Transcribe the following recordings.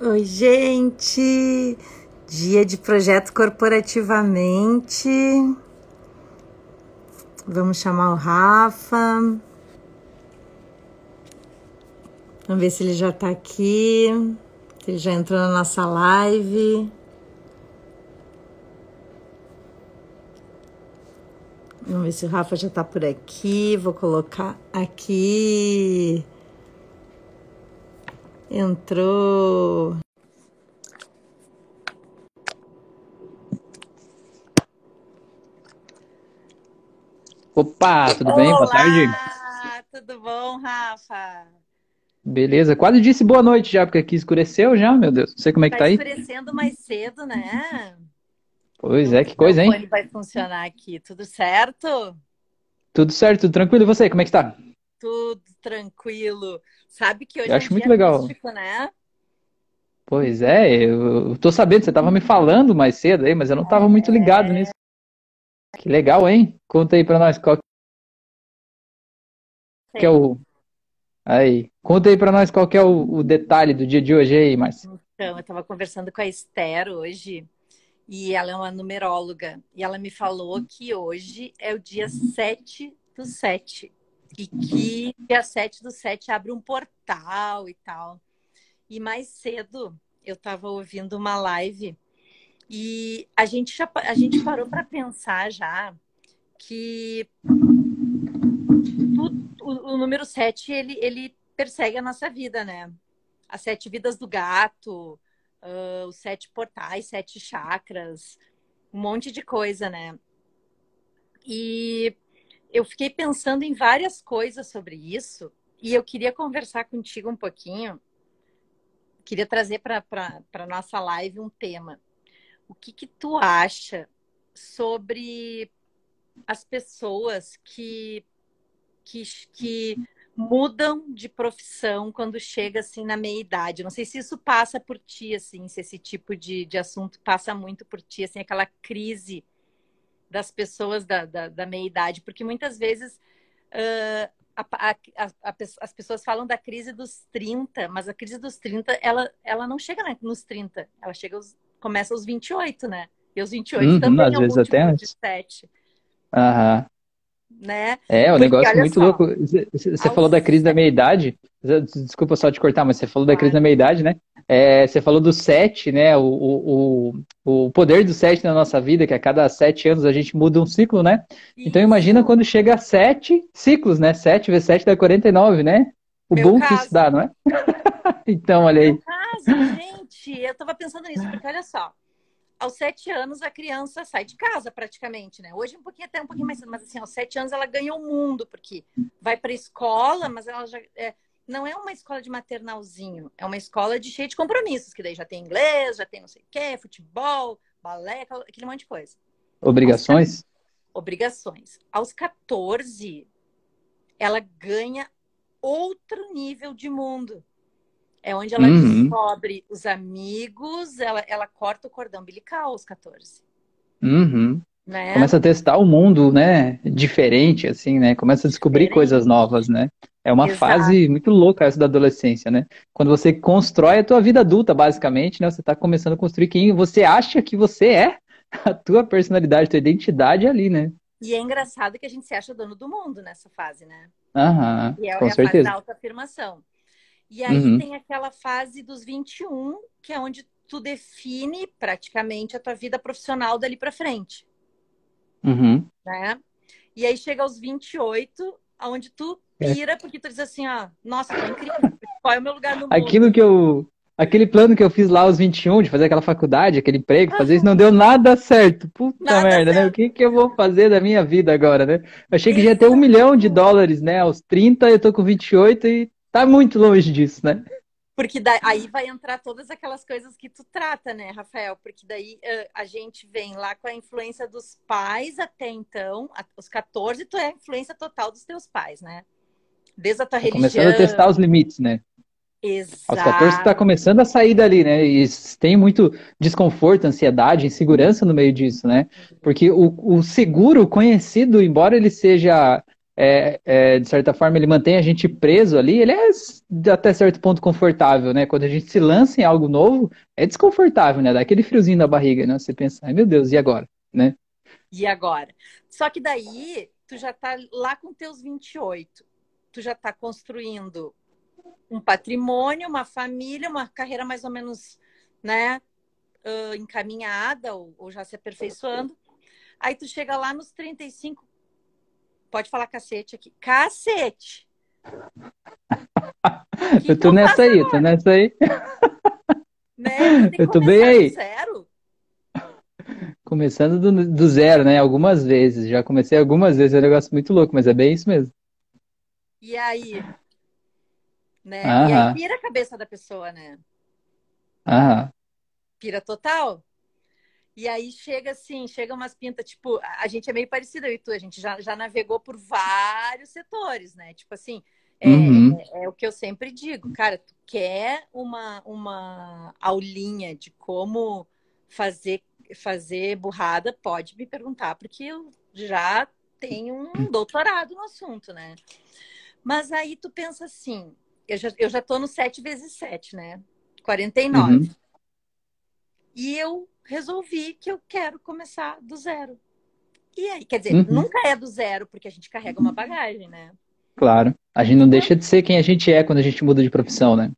Oi, gente! Dia de projeto corporativamente. Vamos chamar o Rafa. Vamos ver se ele já tá aqui. Se ele já entrou na nossa live. Vamos ver se o Rafa já tá por aqui. Vou colocar aqui. Entrou. Opa, tudo bem? Boa tarde. Olá! Tudo bom, Rafa? Beleza, quase disse boa noite já, porque aqui escureceu já, meu Deus. Não sei como é que Tá tá aí. escurecendo mais cedo, né? Pois Como é, que que meu coisa, hein? fone vai funcionar aqui? Tudo certo? Tudo certo, tudo tranquilo. E você, como é que tá? Tudo tranquilo. Sabe que Eu hoje é um acho muito dia legal. místico, né? Pois é, eu tô sabendo, você tava me falando mais cedo aí, mas eu não tava muito ligado É. nisso. Que legal, hein? Conta aí pra nós qual que é Sei. o... Aí, conta aí pra nós qual que é o detalhe do dia de hoje aí, Márcia. Então, eu estava conversando com a Esther hoje e ela é uma numeróloga e ela me falou que hoje é o dia 7/7 e que dia 7/7 abre um portal e tal. E mais cedo eu estava ouvindo uma live e a gente parou para pensar já que o número 7 ele persegue a nossa vida, né? As 7 vidas do gato, os 7 portais, 7 chakras, um monte de coisa, né? E eu fiquei pensando em várias coisas sobre isso e eu queria conversar contigo um pouquinho, queria trazer para a nossa live um tema. O que tu acha sobre as pessoas que mudam de profissão quando chega assim na meia idade? Não sei se isso passa por ti, assim, se esse tipo de assunto passa muito por ti, assim, aquela crise das pessoas da meia idade, porque muitas vezes as pessoas falam da crise dos 30, mas a crise dos 30 ela não chega nos 30, ela começa aos 28, né? E os 28 Uhum, também às é um vezes até múltiplo de antes. 7, Aham. né? É, o Porque negócio olha muito só, louco. Você falou da aos crise da meia-idade. Desculpa só te cortar, mas você falou da crise da claro. meia-idade, né? É, você falou do sete, né? O poder do sete na nossa vida, que a cada 7 anos a gente muda um ciclo, né? Então imagina Isso, quando chega a 7 ciclos, né? 7 vezes 7 dá 49, né? O meu bom que isso caso. dá, não é? Então, olha Meu aí. caso, gente, eu tava pensando nisso, porque olha só, aos 7 anos a criança sai de casa praticamente, né? Hoje um pouquinho até um pouquinho mais cedo, mas assim, aos 7 anos ela ganha o mundo, porque vai para a escola, mas ela já não é uma escola de maternalzinho, é uma escola de cheia de compromissos, que daí já tem inglês, já tem não sei o quê, futebol, balé, aquele monte de coisa. Aos Obrigações? obrigações. Aos 14, ela ganha outro nível de mundo. É onde ela Uhum. descobre os amigos, ela corta o cordão umbilical aos 14, Uhum. né? Começa a testar o mundo, né? Diferente, assim, né? Começa a descobrir coisas novas, Diferente. né? É uma Exato. fase muito louca essa da adolescência, né? Quando você constrói a tua vida adulta, basicamente, né? Você está começando a construir quem você acha que você é, a tua personalidade, a tua identidade ali, né? E é engraçado que a gente se acha dono do mundo nessa fase, né? Aham, E com é a fase da certeza. autoafirmação. E aí Uhum, tem aquela fase dos 21, que é onde tu define praticamente a tua vida profissional dali para frente, uhum. né? E aí chega aos 28, onde tu É. pira, porque tu diz assim, ó, nossa, tô em crise, qual é o meu lugar no Aquilo mundo? que aquele plano que eu fiz lá aos 21, de fazer aquela faculdade, aquele emprego, fazer isso, não Aham. deu nada certo. Puta Nada merda, né? O certo. que que eu vou fazer da minha vida agora, né? Eu achei que já ia ter Exato. US$ 1 milhão, né? Aos 30 eu tô com 28 e tá muito longe disso, né? Porque aí vai entrar todas aquelas coisas que tu trata, né, Rafael? Porque daí a gente vem lá com a influência dos pais até então, os 14, tu é a influência total dos teus pais, né? Desde a tua Tá começando a testar os religião. limites, né? Aos 14 você tá Exato. começando a sair dali, né? E tem muito desconforto, ansiedade, insegurança no meio disso, né? Porque o seguro, o conhecido, embora ele seja de certa forma, ele mantém a gente preso ali, ele é até certo ponto confortável, né? Quando a gente se lança em algo novo, é desconfortável, né? Dá aquele friozinho na barriga, né? Você pensa, ai meu Deus, e agora? Né? E agora? Só que daí, tu já tá lá com teus 28. Tu já tá construindo um patrimônio, uma família, uma carreira mais ou menos, né, encaminhada ou já se aperfeiçoando. Aí tu chega lá nos 35, pode falar cacete aqui. Cacete! Que Eu tô eu nessa faço aí, eu tô agora? nessa aí. Né? Vou ter que Eu tô bem começar do aí. zero? Começando do zero, né? Algumas vezes. Já comecei algumas vezes, é um negócio muito louco, mas é bem isso mesmo. E aí, né? E aí Aham, pira a cabeça da pessoa, né? aham. Pira total. E aí chega assim, chega umas pintas, tipo, a gente é meio parecido, eu e tu, a gente já navegou por vários setores, né? Tipo assim, Uhum. é o que eu sempre digo, cara, tu quer uma aulinha de como fazer burrada, pode me perguntar, porque eu já tenho um doutorado no assunto, né? Mas aí tu pensa assim, eu já tô no 7 vezes 7, né? 49. Uhum. E eu resolvi que eu quero começar do zero. E aí, quer dizer, Uhum. nunca é do zero, porque a gente carrega uma bagagem, né? Claro. A gente E não quando, deixa de ser quem a gente é quando a gente muda de profissão, né?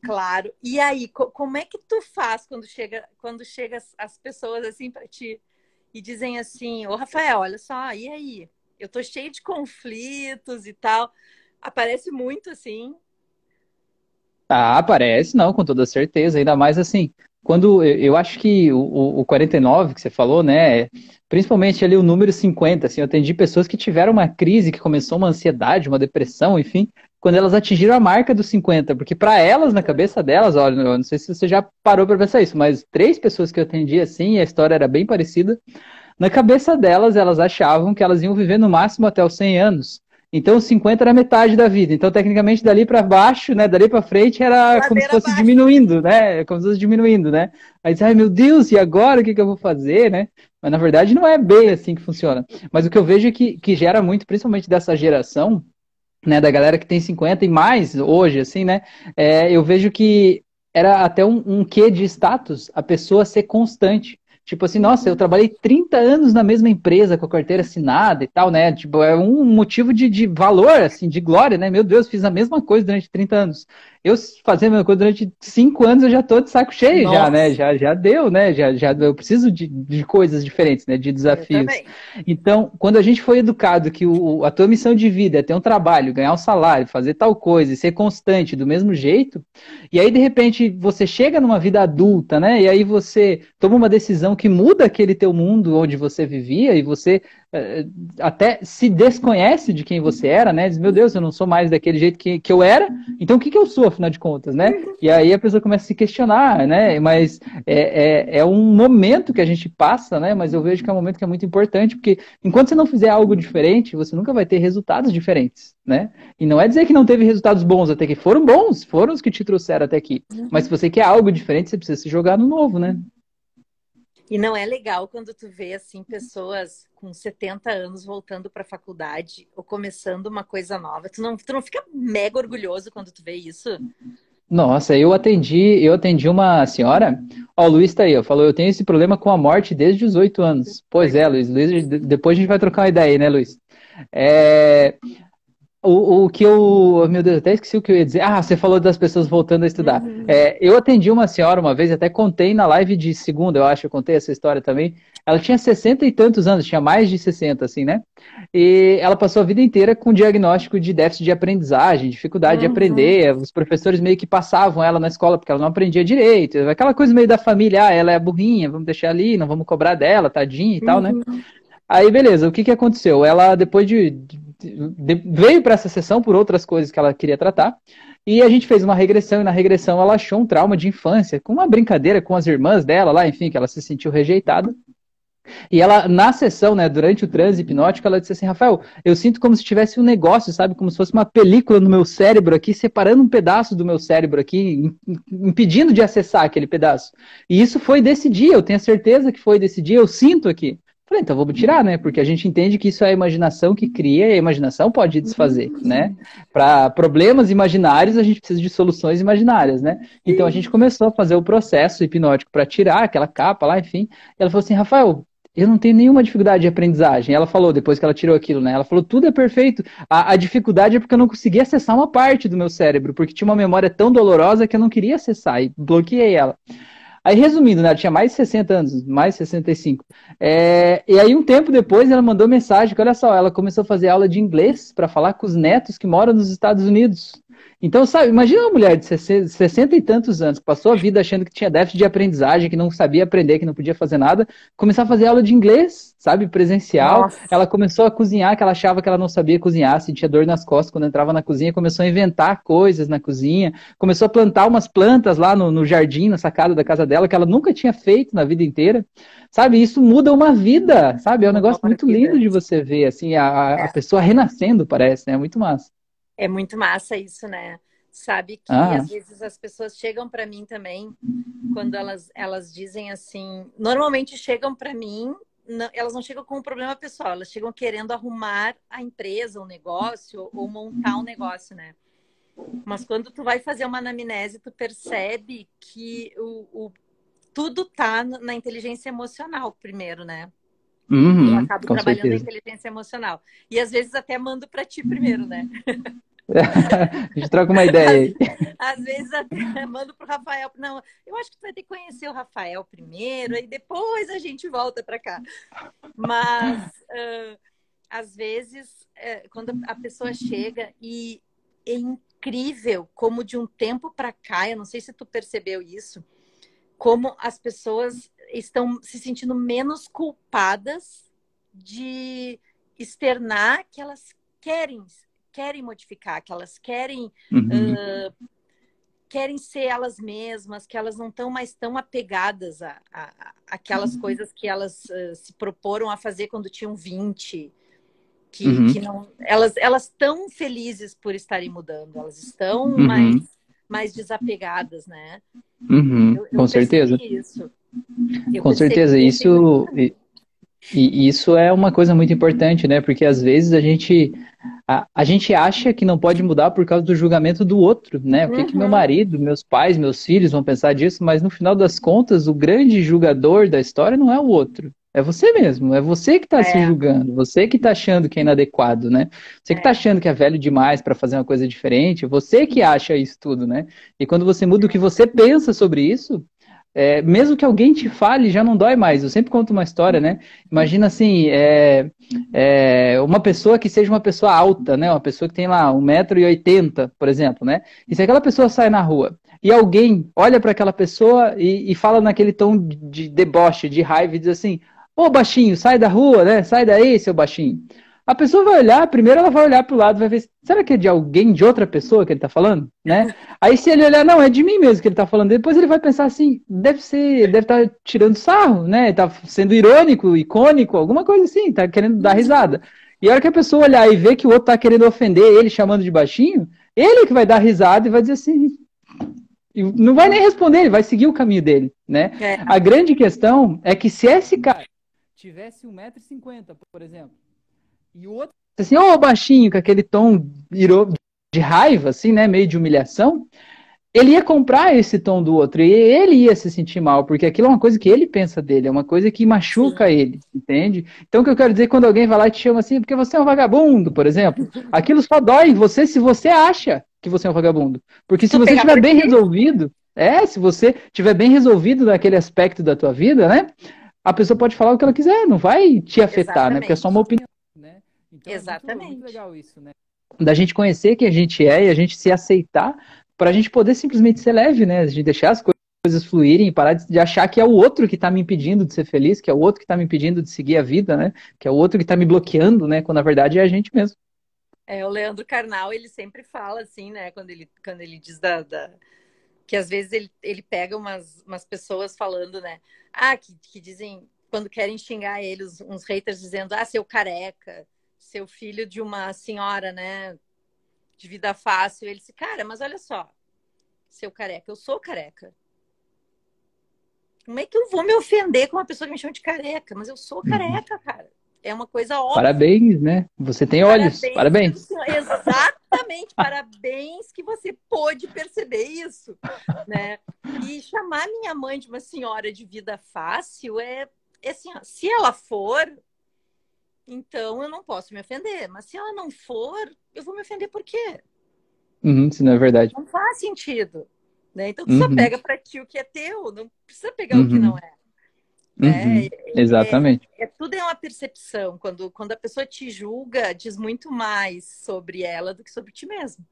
claro. E aí, como é que tu faz quando chega as pessoas assim para ti e dizem assim: "Ô, Rafael, olha só, e aí? Eu tô cheio de conflitos e tal". Aparece muito assim. Ah, aparece, não, com toda certeza. Ainda mais assim, quando eu acho que o 49 que você falou, né? Principalmente ali o número 50, assim, eu atendi pessoas que tiveram uma crise, que começou uma ansiedade, uma depressão, enfim, quando elas atingiram a marca dos 50, porque para elas, na cabeça delas, olha, eu não sei se você já parou para pensar isso, mas 3 pessoas que eu atendi assim, e a história era bem parecida. Na cabeça delas, elas achavam que elas iam viver no máximo até os 100 anos. Então, os 50 era metade da vida. Então, tecnicamente, dali para baixo, né, dali para frente, era como se Ladeira fosse abaixo. diminuindo, né? Como se fosse diminuindo, né? Aí diz, ai meu Deus, e agora o que que eu vou fazer, né? Mas na verdade não é bem assim que funciona. Mas o que eu vejo é que gera muito, principalmente dessa geração, né, da galera que tem 50 e mais hoje, assim, né? Eu vejo que era até um quê de status a pessoa ser constante. Tipo assim, nossa, eu Uhum. trabalhei 30 anos na mesma empresa com a carteira assinada e tal, né? Tipo, é um motivo de valor, assim, de glória, né? Meu Deus, fiz a mesma coisa durante 30 anos. Eu fazendo a mesma coisa durante 5 anos, eu já tô de saco cheio, já, né? Nossa, Já deu, né? Já, eu preciso de coisas diferentes, né? De eu desafios. também. Então, quando a gente foi educado que a tua missão de vida é ter um trabalho, ganhar um salário, fazer tal coisa e ser constante do mesmo jeito, e aí de repente você chega numa vida adulta, né? E aí você toma uma decisão que muda aquele teu mundo onde você vivia e você até se desconhece de quem você era, né? Diz, meu Deus, eu não sou mais daquele jeito que eu era, então o que eu sou, afinal de contas, né? E aí a pessoa começa a se questionar, né? Mas é um momento que a gente passa, né? Mas eu vejo que é um momento que é muito importante, porque enquanto você não fizer algo diferente, você nunca vai ter resultados diferentes, né? E não é dizer que não teve resultados bons, até que foram bons, foram os que te trouxeram até aqui. Mas se você quer algo diferente, você precisa se jogar no novo, né? E não é legal quando tu vê assim pessoas com 70 anos voltando para a faculdade ou começando uma coisa nova. Tu não fica mega orgulhoso quando tu vê isso? Nossa, eu atendi uma senhora, ó, o Luiz tá aí, ó, falou, eu tenho esse problema com a morte desde os 8 anos. Pois é, Pois é. Luiz, depois a gente vai trocar uma ideia aí, né, Luiz? É, o que eu. Meu Deus, até esqueci o que eu ia dizer. Ah, você falou das pessoas voltando a estudar. Uhum. Eu atendi uma senhora uma vez, até contei na live de segunda, eu acho, eu contei essa história também. Ela tinha 60 e tantos anos, tinha mais de 60, assim, né? E ela passou a vida inteira com diagnóstico de déficit de aprendizagem, dificuldade de Uhum. aprender. Os professores meio que passavam ela na escola porque ela não aprendia direito. Aquela coisa meio da família, ah, ela é burrinha, vamos deixar ali, não vamos cobrar dela, tadinha e tal, né? Uhum. Aí, beleza, o que que aconteceu? Ela, depois veio para essa sessão por outras coisas que ela queria tratar, e a gente fez uma regressão, e na regressão ela achou um trauma de infância, com uma brincadeira com as irmãs dela lá, enfim, que ela se sentiu rejeitada. E ela, na sessão, né, durante o transe hipnótico, ela disse assim, Rafael, eu sinto como se tivesse um negócio, sabe, como se fosse uma película no meu cérebro aqui, separando um pedaço do meu cérebro aqui, impedindo de acessar aquele pedaço. E isso foi desse dia, eu tenho certeza que foi desse dia, eu sinto aqui. Falei, então vamos tirar, né? Porque a gente entende que isso é a imaginação que cria e a imaginação pode desfazer, né? Para problemas imaginários, a gente precisa de soluções imaginárias, né? Então a gente começou a fazer o processo hipnótico para tirar aquela capa lá, enfim. E ela falou assim, Rafael, eu não tenho nenhuma dificuldade de aprendizagem. Ela falou, depois que ela tirou aquilo, né? Ela falou, tudo é perfeito. A dificuldade é porque eu não conseguia acessar uma parte do meu cérebro, porque tinha uma memória tão dolorosa que eu não queria acessar e bloqueei ela. Aí, resumindo, né, ela tinha mais de 60 anos, mais de 65. E aí, um tempo depois, ela mandou mensagem que, olha só, ela começou a fazer aula de inglês para falar com os netos que moram nos Estados Unidos. Então, sabe, imagina uma mulher de 60 e tantos anos, que passou a vida achando que tinha déficit de aprendizagem, que não sabia aprender, que não podia fazer nada, começar a fazer aula de inglês, sabe, presencial. Nossa. Ela começou a cozinhar, que ela achava que ela não sabia cozinhar, sentia dor nas costas quando entrava na cozinha, começou a inventar coisas na cozinha, começou a plantar umas plantas lá no jardim, na sacada da casa dela, que ela nunca tinha feito na vida inteira. Sabe, isso muda uma vida, sabe? É um negócio Uma muito lindo vida. de você ver, assim, a É, pessoa renascendo, parece, né? É muito massa. é muito massa isso, né? Sabe que Ah, às vezes as pessoas chegam para mim também quando elas dizem assim, normalmente chegam para mim, elas não chegam com um problema pessoal, elas chegam querendo arrumar a empresa, o negócio ou montar um negócio, né? Mas quando tu vai fazer uma anamnese, tu percebe que tudo tá na inteligência emocional primeiro, né? Eu uhum, acabo com trabalhando a certeza. inteligência emocional. E às vezes até mando para ti primeiro, né? A gente troca uma ideia Às, aí. às vezes até mando pro Rafael. Não, eu acho que tu vai ter que conhecer o Rafael primeiro, aí depois a gente volta para cá. Mas às vezes, quando a pessoa chega e é incrível como de um tempo para cá, eu não sei se tu percebeu isso, como as pessoas estão se sentindo menos culpadas de externar que elas querem modificar, que elas Uhum, querem ser elas mesmas, que elas não estão mais tão apegadas aquelas coisas que elas se proporam a fazer quando tinham 20, que uhum, não, elas estão felizes por estarem mudando, elas estão uhum, mais desapegadas, né? uhum, Eu com certeza. percebi isso. Eu Com percebi certeza, e achei muito isso, bonito. e isso é uma coisa muito importante, né? Porque às vezes a gente acha que não pode mudar por causa do julgamento do outro, né? O que que meu Uhum. marido, meus pais, meus filhos vão pensar disso? Mas no final das contas, o grande julgador da história não é o outro. É você mesmo, é você que está se É, julgando, você que está achando que é inadequado, né? Você que está é, achando que é velho demais para fazer uma coisa diferente, você que acha isso tudo, né? E quando você muda o que você pensa sobre isso, mesmo que alguém te fale, já não dói mais. Eu sempre conto uma história, né? Imagina assim, uma pessoa que seja uma pessoa alta, né? Uma pessoa que tem lá 1,80 m, por exemplo, né? E se aquela pessoa sai na rua e alguém olha para aquela pessoa e fala naquele tom de deboche, de raiva, e diz assim: Ô baixinho, sai da rua, né? Sai daí, seu baixinho. A pessoa vai olhar, primeiro ela vai olhar para o lado, vai ver, será que é de alguém, de outra pessoa que ele está falando, né? Aí se ele olhar, não, é de mim mesmo que ele está falando, depois ele vai pensar assim, deve estar tirando sarro, né? Tá sendo irônico, icônico, alguma coisa assim, tá querendo dar uhum, risada. E a hora que a pessoa olhar e ver que o outro tá querendo ofender ele, chamando de baixinho, ele que vai dar risada e vai dizer assim, e não vai nem responder, ele vai seguir o caminho dele, né? é, A grande questão é que se esse cara tivesse 1,50 m, por exemplo, e o outro, assim, ô baixinho, com aquele tom de raiva, assim, né? Meio de humilhação, ele ia comprar esse tom do outro e ele ia se sentir mal, porque aquilo é uma coisa que ele pensa dele, é uma coisa que machuca sim, ele, entende? Então, o que eu quero dizer quando alguém vai lá e te chama assim, porque você é um vagabundo, por exemplo, aquilo só dói em você se você acha que você é um vagabundo. Porque se se tu você pegar estiver por bem ti, resolvido, se você estiver bem resolvido naquele aspecto da tua vida, né? A pessoa pode falar o que ela quiser, não vai te afetar, né? Porque é só uma exatamente, opinião, né? Então é muito exatamente. legal isso, né? Da gente conhecer quem a gente é e a gente se aceitar para a gente poder simplesmente ser leve, né? A gente deixar as coisas fluírem e parar de achar que é o outro que está me impedindo de ser feliz, que é o outro que está me impedindo de seguir a vida, né? Que é o outro que está me bloqueando, né? Quando na verdade é a gente mesmo. O Leandro Carnal, ele sempre fala assim, né, quando ele diz que às vezes ele pega umas pessoas falando, né, que dizem, quando querem xingar ele, uns haters dizendo, seu careca, seu filho de uma senhora, né, de vida fácil. Ele disse, cara, mas olha só, seu careca, eu sou careca. Como é que eu vou me ofender com uma pessoa que me chama de careca? Mas eu sou Uhum. careca, cara. É uma coisa óbvia. Parabéns, né? Você tem olhos. Parabéns pelo Parabéns. senhor. Exatamente, parabéns que você pôde perceber isso, né? E chamar minha mãe de uma senhora de vida fácil é assim, ó, se ela for, então eu não posso me ofender. Mas se ela não for, eu vou me ofender por quê? Uhum, se não é verdade. Não faz sentido, né? Então tu só Uhum, pega para ti o que é teu, não precisa pegar o que não uhum, é, né? uhum. Exatamente. Tudo é uma percepção. Quando a pessoa te julga, diz muito mais sobre ela do que sobre ti mesmo.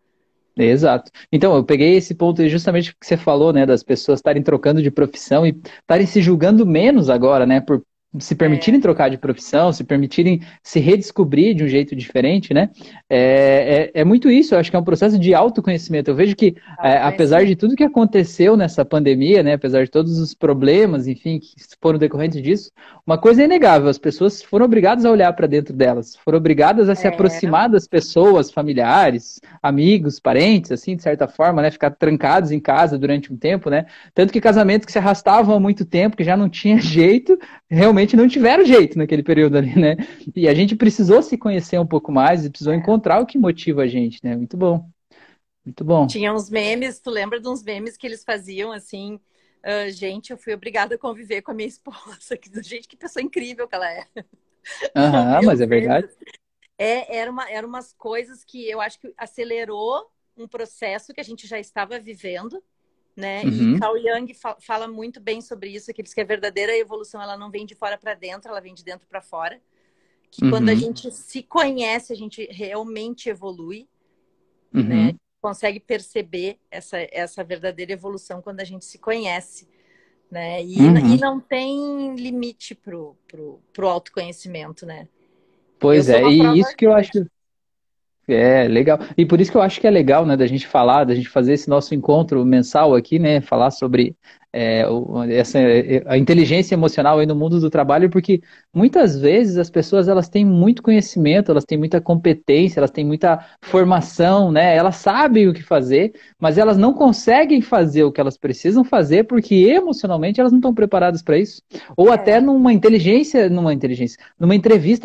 Exato. Então, eu peguei esse ponto aí justamente que você falou, né, das pessoas estarem trocando de profissão e estarem se julgando menos agora, né, por se permitirem É, trocar de profissão, se permitirem se redescobrir de um jeito diferente, né? É muito isso, eu acho que é um processo de autoconhecimento. Eu vejo que, apesar de autoconhecimento. tudo que aconteceu nessa pandemia, né, apesar de todos os problemas, enfim, que foram decorrentes disso, uma coisa é inegável, as pessoas foram obrigadas a olhar para dentro delas, foram obrigadas a se É, aproximar das pessoas, familiares, amigos, parentes, assim, de certa forma, né? Ficar trancados em casa durante um tempo, né? Tanto que casamentos que se arrastavam há muito tempo, que já não tinha jeito, realmente não tiveram jeito naquele período ali, né? E a gente precisou se conhecer um pouco mais e precisou é. encontrar o que motiva a gente, né? Muito bom, muito bom. Tinha uns memes, tu lembra de uns memes que eles faziam assim? Gente, eu fui obrigada a conviver com a minha esposa. Gente, que pessoa incrível que ela é. Já Aham, viu mas os é memes? verdade. Eram umas coisas que eu acho que acelerou um processo que a gente já estava vivendo, né? E Uhum, Carl Jung fala muito bem sobre isso, que ele diz que a verdadeira evolução ela não vem de fora para dentro, ela vem de dentro para fora. Que quando a uhum, gente se conhece, a gente realmente evolui, né? uhum. Consegue perceber essa verdadeira evolução quando a gente se conhece, né? E Uhum. não tem limite pro autoconhecimento, né? Eu Pois sou é, uma e prova isso que eu acho. É, legal. E por isso que eu acho que é legal, né, da gente falar, da gente fazer esse nosso encontro mensal aqui, né, falar sobre a inteligência emocional aí no mundo do trabalho, porque muitas vezes as pessoas elas têm muito conhecimento, elas têm muita competência, elas têm muita assim. formação, né, elas sabem o que fazer, mas elas não conseguem fazer o que elas precisam fazer porque emocionalmente elas não estão preparadas para isso. Ou até É, numa entrevista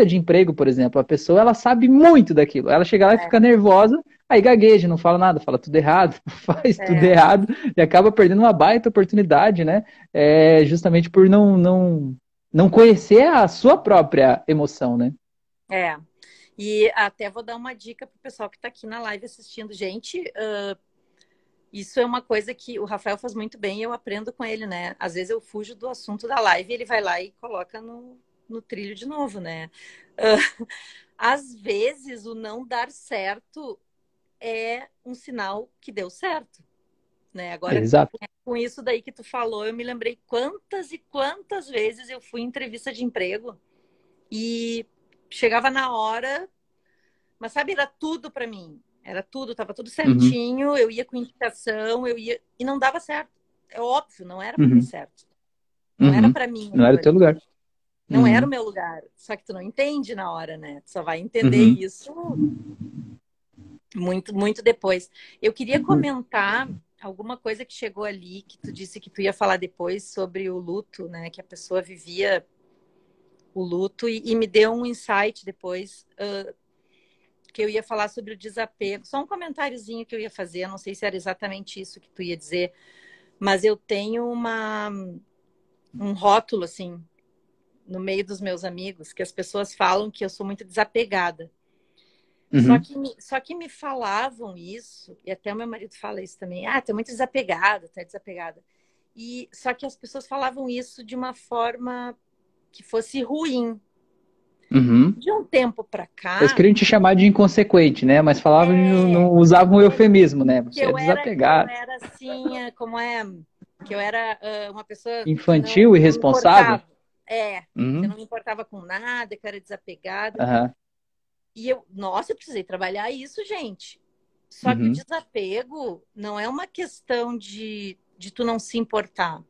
de emprego, por exemplo, a pessoa ela sabe muito daquilo. Ela chega lá e fica é, nervosa, aí gagueja, não fala nada, fala tudo errado, faz tudo é. errado e acaba perdendo uma baita oportunidade, né? Justamente por não conhecer a sua própria emoção, né? É. E até vou dar uma dica pro pessoal que está aqui na live assistindo. Gente, isso é uma coisa que o Rafael faz muito bem e eu aprendo com ele, né? Às vezes eu fujo do assunto da live e ele vai lá e coloca no trilho de novo, né? Às vezes o não dar certo é um sinal que deu certo, né? Agora, Exato. com isso daí que tu falou, eu me lembrei quantas e quantas vezes eu fui em entrevista de emprego e chegava na hora, mas sabe, era tudo para mim. Era tudo, tava tudo Uhum, certinho, eu ia com indicação, eu ia e não dava certo. É óbvio, não era para dar uhum, certo. Não era uhum. para mim Não era aquilo o teu ali. lugar. Não era o Uhum, meu lugar. Só que tu não entende na hora, né? Tu só vai entender uhum, isso muito, muito depois. Eu queria comentar alguma coisa que chegou ali, que tu disse que tu ia falar depois sobre o luto, né? Que a pessoa vivia o luto e me deu um insight depois que eu ia falar sobre o desapego. Só um comentáriozinho que eu ia fazer, não sei se era exatamente isso que tu ia dizer, mas eu tenho um rótulo assim no meio dos meus amigos que as pessoas falam que eu sou muito desapegada. uhum. Só que me falavam isso, e até o meu marido fala isso também. Ah, tu é muito desapegada, tu é desapegada. E só que as pessoas falavam isso de uma forma que fosse ruim. Uhum. De um tempo para Eles cá, queriam te chamar de inconsequente, né? Mas falavam, é não usavam um é eufemismo, né? que Você é eu desapegado, era assim, como é, que eu era uma pessoa que infantil, não me irresponsável. importava. É, que eu Uhum. não me importava com nada, que eu era desapegada. Aham. E nossa, eu precisei trabalhar isso, gente. Só que o Uhum. desapego não é uma questão de tu não se importar.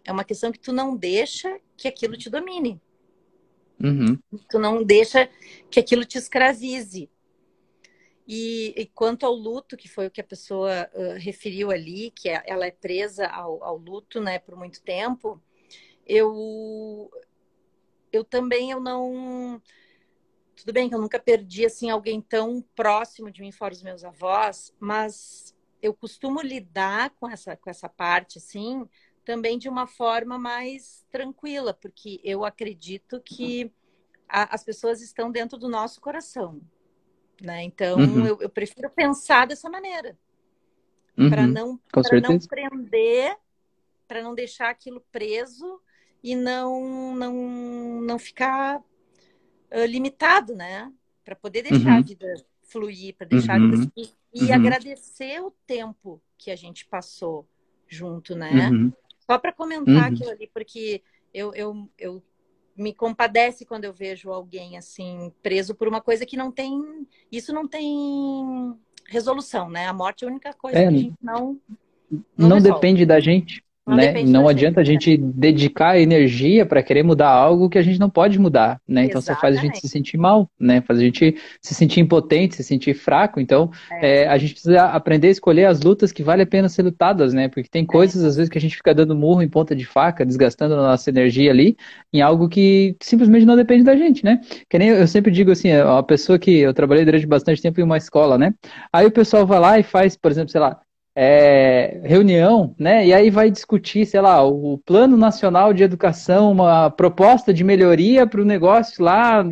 É uma questão que tu não deixa que aquilo te domine. Uhum. Tu não deixa que aquilo te escravize. E quanto ao luto, que foi o que a pessoa referiu ali, que ela é presa ao luto, né, por muito tempo, eu, eu também, eu não... Tudo bem que eu nunca perdi, assim, alguém tão próximo de mim, fora os meus avós, mas eu costumo lidar com essa parte, assim, também de uma forma mais tranquila, porque eu acredito que as pessoas estão dentro do nosso coração, né? Então, Uhum, eu prefiro pensar dessa maneira, uhum, com para não certeza. prender, para não deixar aquilo preso e não ficar limitado, né? Para poder deixar a Uhum, vida fluir, para deixar a vida uhum, seguir e uhum, agradecer o tempo que a gente passou junto, né? uhum, Só para comentar uhum. aquilo ali, porque eu me compadece quando eu vejo alguém assim preso por uma coisa que não tem, isso não tem resolução, né? A morte é a única coisa É, que a gente não não resolve, depende da gente, não né? depende da Não gente. adianta a gente dedicar energia para querer mudar algo que a gente não pode mudar, né? Então só faz a gente Exatamente. se sentir mal, né? Faz a gente se sentir impotente, se sentir fraco. Então É, a gente precisa aprender a escolher as lutas que vale a pena ser lutadas, né? Porque tem é, coisas às vezes que a gente fica dando murro em ponta de faca, desgastando a nossa energia ali em algo que simplesmente não depende da gente, né? Que nem eu sempre digo assim, a pessoa que eu trabalhei durante bastante tempo em uma escola, né? Aí o pessoal vai lá e faz, por exemplo, sei lá, reunião, né? E aí vai discutir, sei lá, o Plano Nacional de Educação, uma proposta de melhoria para o negócio lá,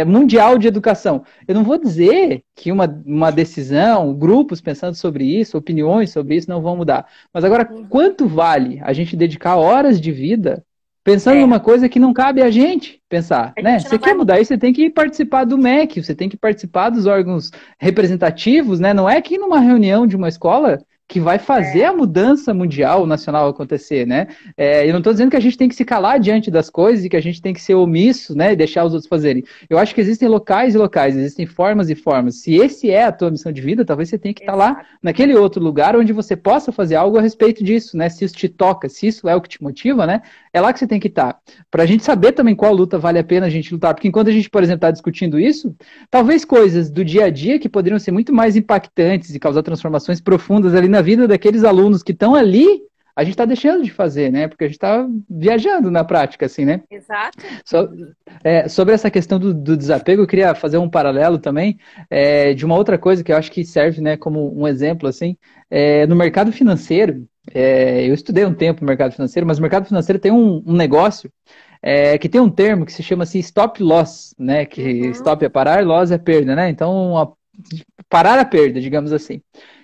mundial de educação. Eu não vou dizer que uma decisão, grupos pensando sobre isso, opiniões sobre isso não vão mudar. Mas agora, quanto vale a gente dedicar horas de vida pensando é. numa coisa que não cabe a gente pensar, A né? gente Você não vai quer mudar mudar. isso, você tem que participar do MEC, você tem que participar dos órgãos representativos, né? Não é que numa reunião de uma escola que vai fazer É, a mudança mundial, nacional acontecer, né? Eu não estou dizendo que a gente tem que se calar diante das coisas e que a gente tem que ser omisso, né? E deixar os outros fazerem. Eu acho que existem locais e locais, existem formas e formas. Se esse é a tua missão de vida, talvez você tenha que estar lá exato. naquele outro lugar onde você possa fazer algo a respeito disso, né? Se isso te toca, se isso é o que te motiva, né? É lá que você tem que estar. Para a gente saber também qual luta vale a pena a gente lutar. Porque enquanto a gente, por exemplo, está discutindo isso, talvez coisas do dia a dia que poderiam ser muito mais impactantes e causar transformações profundas ali na vida daqueles alunos que estão ali, a gente está deixando de fazer, né? Porque a gente está viajando na prática, assim, né? Exato. So, sobre essa questão do desapego, eu queria fazer um paralelo também de uma outra coisa que eu acho que serve, né, como um exemplo, assim, no mercado financeiro. Eu estudei um tempo no mercado financeiro, mas o mercado financeiro tem um negócio que tem um termo que se chama assim stop loss, né? Que Uhum. stop é parar, loss é perda, né? Então, parar a perda, digamos assim.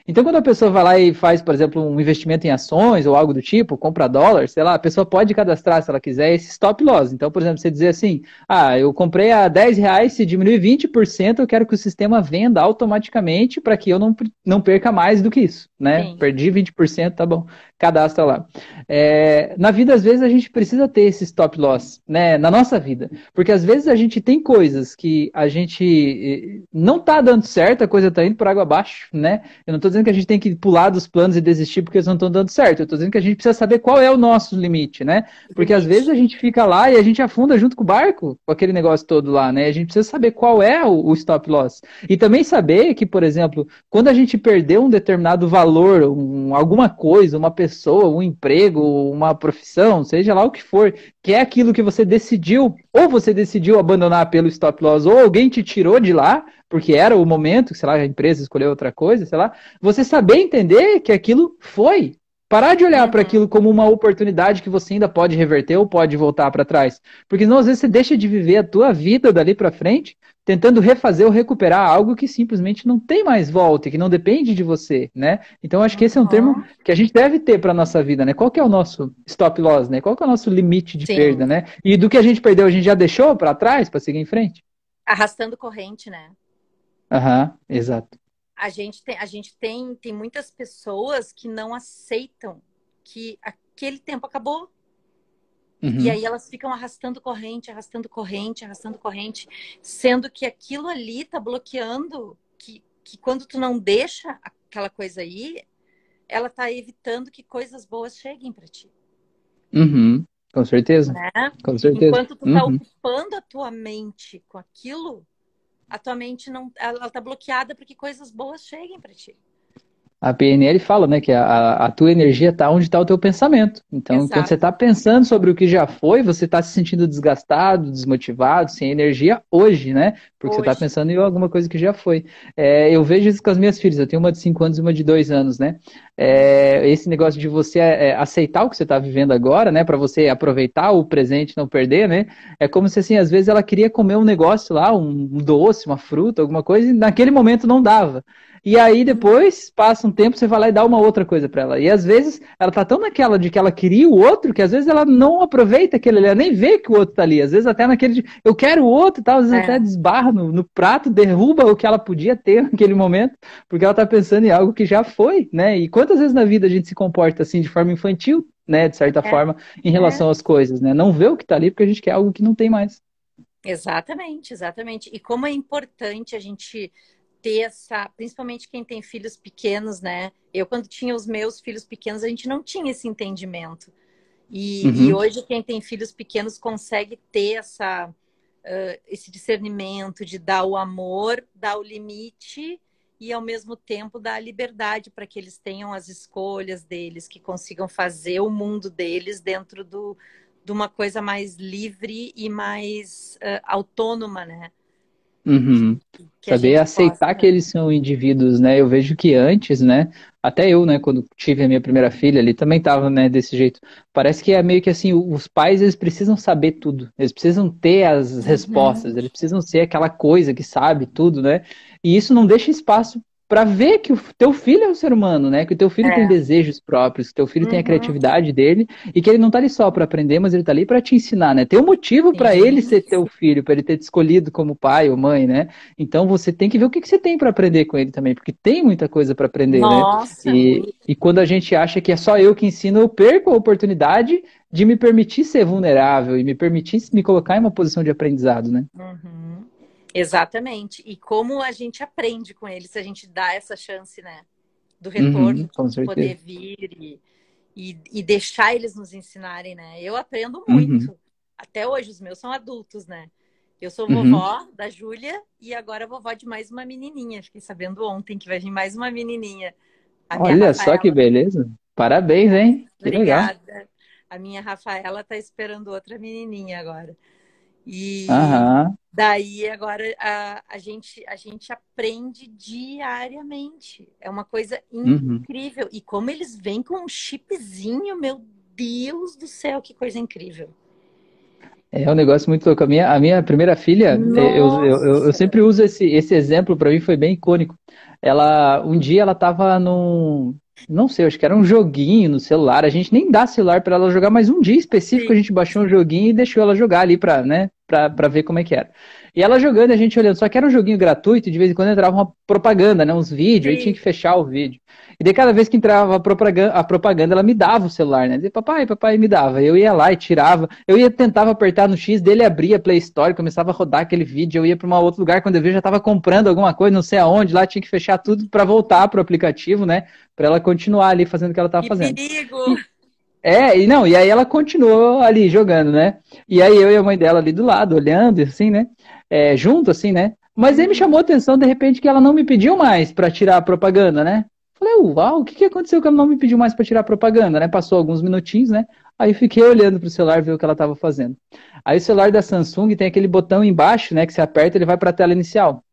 Então, quando a pessoa vai lá e faz, por exemplo, um investimento em ações ou algo do tipo, compra dólar, sei lá, a pessoa pode cadastrar, se ela quiser, esse stop loss. Então, por exemplo, você dizer assim, eu comprei a R$ 10, se diminuir 20%, eu quero que o sistema venda automaticamente para que eu não perca mais do que isso, né? Sim. Perdi 20%, tá bom, cadastra lá. Na vida, às vezes, a gente precisa ter esse stop loss, né? Na nossa vida. Porque às vezes a gente tem coisas que a gente não tá dando certo, a coisa tá indo por água abaixo, né? Eu não estou dizendo que a gente tem que pular dos planos e desistir porque eles não estão dando certo. Eu estou dizendo que a gente precisa saber qual é o nosso limite, né? Porque às vezes Limite. a gente fica lá e a gente afunda junto com o barco, com aquele negócio todo lá, né? A gente precisa saber qual é o stop loss. E também saber que, por exemplo, quando a gente perdeu um determinado valor, alguma coisa, uma pessoa, um emprego, uma profissão, seja lá o que for, que é aquilo que você decidiu, ou você decidiu abandonar pelo stop loss, ou alguém te tirou de lá, porque era o momento, sei lá, a empresa escolheu outra coisa, sei lá, você saber entender que aquilo foi. Parar de olhar para Uhum. aquilo como uma oportunidade que você ainda pode reverter ou pode voltar para trás. Porque senão, às vezes, você deixa de viver a tua vida dali para frente, tentando refazer ou recuperar algo que simplesmente não tem mais volta, que não depende de você, né? Então, acho que esse é um termo Uhum. que a gente deve ter para nossa vida, né? Qual que é o nosso stop loss, né? Qual que é o nosso limite de perda, Sim. né? E do que a gente perdeu, a gente já deixou para trás para seguir em frente? Arrastando corrente, né? Aham, exato. Tem muitas pessoas que não aceitam que aquele tempo acabou. E Uhum. aí elas ficam arrastando corrente, arrastando corrente, arrastando corrente, sendo que aquilo ali tá bloqueando, que quando tu não deixa aquela coisa aí, ela tá evitando que coisas boas cheguem para ti, Uhum, com certeza, né? com certeza. Enquanto tu tá Uhum, ocupando a tua mente com aquilo, a tua mente não, ela tá bloqueada para que coisas boas cheguem para ti. A PNL fala, né, que a tua energia está onde está o teu pensamento. Então, quando você Exato. está pensando sobre o que já foi, você está se sentindo desgastado, desmotivado, sem energia hoje, né? Porque você está Hoje. pensando em alguma coisa que já foi. Eu vejo isso com as minhas filhas. Eu tenho uma de 5 anos e uma de 2 anos, né? Esse negócio de você aceitar o que você está vivendo agora, né? Para você aproveitar o presente, e não perder, né? É como se, assim, às vezes ela queria comer um negócio lá, um doce, uma fruta, alguma coisa, e naquele momento não dava. E aí depois, passa um tempo, você vai lá e dá uma outra coisa para ela. E às vezes ela tá tão naquela de que ela queria o outro, que às vezes ela não aproveita aquele ali, ela nem vê que o outro tá ali. Às vezes até naquele de eu quero o outro e tal, às vezes até É, desbarra no prato, derruba o que ela podia ter naquele momento, porque ela tá pensando em algo que já foi, né? E quantas vezes na vida a gente se comporta assim de forma infantil, né? De certa é, forma, em é. relação às coisas, né? Não vê o que tá ali porque a gente quer algo que não tem mais. Exatamente, exatamente. E como é importante a gente ter essa, principalmente quem tem filhos pequenos, né? Eu, quando tinha os meus filhos pequenos, a gente não tinha esse entendimento. E Uhum, hoje, quem tem filhos pequenos consegue ter esse discernimento de dar o amor, dar o limite e, ao mesmo tempo, dar a liberdade para que eles tenham as escolhas deles, que consigam fazer o mundo deles dentro de uma coisa mais livre e mais autônoma, né? uhum. Que a Saber gente aceitar que possa. eles são indivíduos, né? Eu vejo que antes, né? Até eu, né? Quando tive a minha primeira filha ali, também tava, né? Desse jeito. Parece que é meio que assim, os pais, eles precisam saber tudo. Eles precisam ter as Uhum. respostas. Eles precisam ser aquela coisa que sabe tudo, né? E isso não deixa espaço para ver que o teu filho é um ser humano, né? Que o teu filho tem É. desejos próprios, que o teu filho tem a Uhum. criatividade dele e que ele não tá ali só para aprender, mas ele tá ali para te ensinar, né? Tem um motivo para ele Sim. ser teu filho, para ele ter te escolhido como pai ou mãe, né? Então você tem que ver o que, que você tem para aprender com ele também, porque tem muita coisa para aprender, né? Nossa, E, muito. e quando a gente acha que é só eu que ensino, eu perco a oportunidade de me permitir ser vulnerável e me permitir me colocar em uma posição de aprendizado, né? Uhum. Exatamente. E como a gente aprende com eles se a gente dá essa chance, né? Do Uhum, retorno, com de poder certeza. vir e deixar eles nos ensinarem, né? Eu aprendo Uhum, muito. Até hoje, os meus são adultos, né? Eu sou uhum. vovó da Júlia e agora vovó de mais uma menininha. Fiquei sabendo ontem que vai vir mais uma menininha, a minha Olha só que Rafaela. beleza. Parabéns, hein? Que legal. Obrigada. A minha Rafaela tá esperando outra menininha agora. E Aham. daí agora a gente aprende diariamente. É uma coisa Uhum. incrível. E como eles vêm com um chipzinho, meu Deus do céu, que coisa incrível. É um negócio muito louco. A minha primeira filha, eu Nossa! sempre uso esse exemplo, para mim foi bem icônico. Um dia ela estava num, não sei, acho que era um joguinho no celular. A gente nem dá celular para ela jogar, mas um dia específico a Sim, gente baixou um sim, joguinho e deixou ela jogar ali para, né, para ver como é que era. E ela jogando, e a gente olhando, só que era um joguinho gratuito, e de vez em quando entrava uma propaganda, né, uns vídeos, aí tinha que sim. fechar o vídeo. E daí cada vez que entrava a propaganda, ela me dava o celular, né? Dizia, papai, papai, me dava. Eu ia lá e tirava. Eu ia tentava apertar no X dele, abria a Play Store, começava a rodar aquele vídeo. Eu ia para um outro lugar, quando eu vi, já estava comprando alguma coisa, não sei aonde. Lá tinha que fechar tudo para voltar pro aplicativo, né? Para ela continuar ali fazendo o que ela estava Que fazendo. perigo! E, e aí ela continuou ali jogando, né? E aí eu e a mãe dela ali do lado, olhando, assim, né? Junto, assim, né? Mas aí me chamou a Uhum. atenção, de repente, que ela não me pediu mais para tirar a propaganda, né? Falei, uau, o que que aconteceu que ela não me pediu mais para tirar a propaganda, né? Passou alguns minutinhos, né? Aí fiquei olhando pro celular, ver o que ela estava fazendo. Aí o celular da Samsung tem aquele botão embaixo, né? Que você aperta, ele vai para a tela inicial.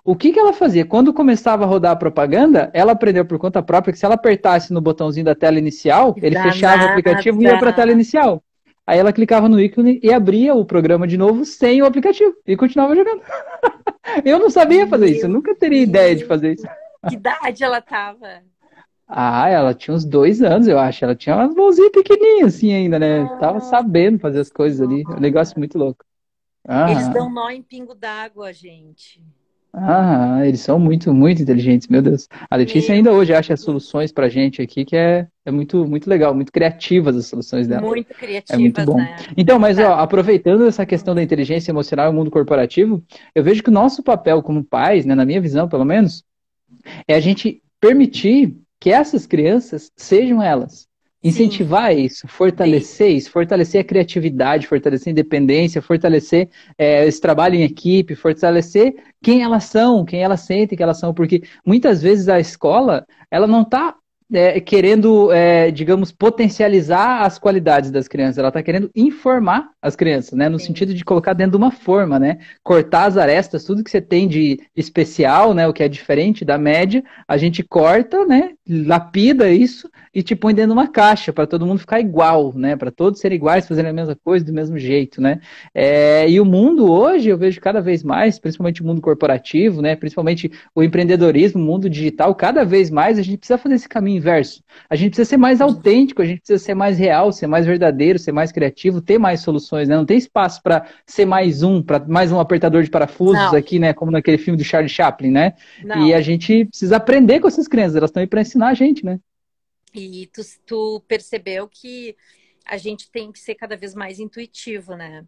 O que que ela fazia? Quando começava a rodar a propaganda, ela aprendeu por conta própria que se ela apertasse no botãozinho da tela inicial, Que ele fechava o danada! aplicativo e ia para a tela inicial. Aí ela clicava no ícone e abria o programa de novo sem o aplicativo e continuava jogando. Eu não sabia fazer isso, eu Meu nunca teria ideia de Deus! fazer isso. Que idade ela tava? Ah, ela tinha uns 2 anos, eu acho. Ela tinha umas mãozinhas pequenininhas assim ainda, né? Tava Nossa sabendo fazer as coisas ali. É um negócio Senhora! muito louco. Eles Aham. dão nó em pingo d'água, gente. Ah, eles são muito, muito inteligentes, meu Deus. A Letícia Meu ainda hoje acha Deus. soluções pra gente aqui que é muito, muito legal, muito criativas as soluções dela. Muito É muito criativas, bom. né? Então, mas ó, Tá. aproveitando essa questão da inteligência emocional e o mundo corporativo, eu vejo que o nosso papel como pais, né, na minha visão pelo menos, é a gente permitir que essas crianças sejam elas. Sim, bem, isso, fortalecer a criatividade, fortalecer a independência, fortalecer esse trabalho em equipe, fortalecer quem elas são, quem elas sentem que elas são, porque muitas vezes a escola, ela não está querendo, digamos, potencializar as qualidades das crianças, ela está querendo informar as crianças, né, no sim. sentido de colocar dentro de uma forma, né, cortar as arestas, tudo que você tem de especial, né, o que é diferente da média, a gente corta, né, lapida isso e te põe dentro de uma caixa para todo mundo ficar igual, né? Para todos serem iguais, fazerem a mesma coisa do mesmo jeito, né? E o mundo hoje eu vejo cada vez mais, principalmente o mundo corporativo, né? Principalmente o empreendedorismo, o mundo digital, cada vez mais a gente precisa fazer esse caminho inverso. A gente precisa ser mais autêntico, a gente precisa ser mais real, ser mais verdadeiro, ser mais criativo, ter mais soluções, né? Não tem espaço para ser para mais um apertador de parafusos Não, aqui, né? Como naquele filme do Charlie Chaplin, né? E a não. gente precisa aprender com essas crianças, elas estão aí para ensinar a gente, né? E tu percebeu que a gente tem que ser cada vez mais intuitivo, né?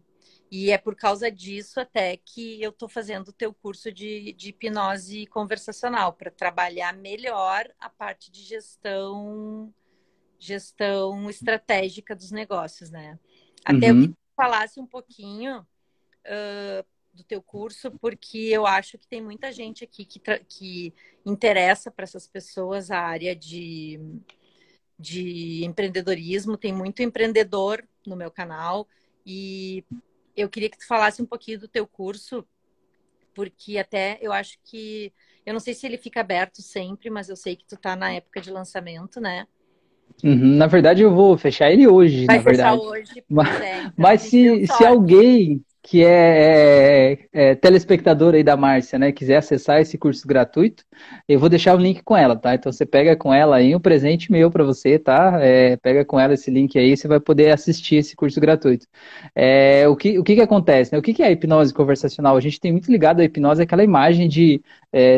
E é por causa disso até que eu estou fazendo o teu curso de hipnose conversacional, para trabalhar melhor a parte de gestão estratégica dos negócios, né? Até eu queria Uhum. que tu falasse um pouquinho do teu curso, porque eu acho que tem muita gente aqui que interessa para essas pessoas a área de empreendedorismo, tem muito empreendedor no meu canal e eu queria que tu falasse um pouquinho do teu curso, porque até eu acho que, eu não sei se ele fica aberto sempre, mas eu sei que tu tá na época de lançamento, né? Uhum. Na verdade, eu vou fechar ele hoje, Vai na fechar verdade. hoje, Mas, pois é, então a mas gente deu se sorte. alguém que telespectador aí da Márcia, né, quiser acessar esse curso gratuito, eu vou deixar o link com ela, tá? Então você pega com ela aí um presente meu para você, tá? Pega com ela esse link aí, você vai poder assistir esse curso gratuito. O que acontece, né? O que é a hipnose conversacional? A gente tem muito ligado à hipnose aquela imagem de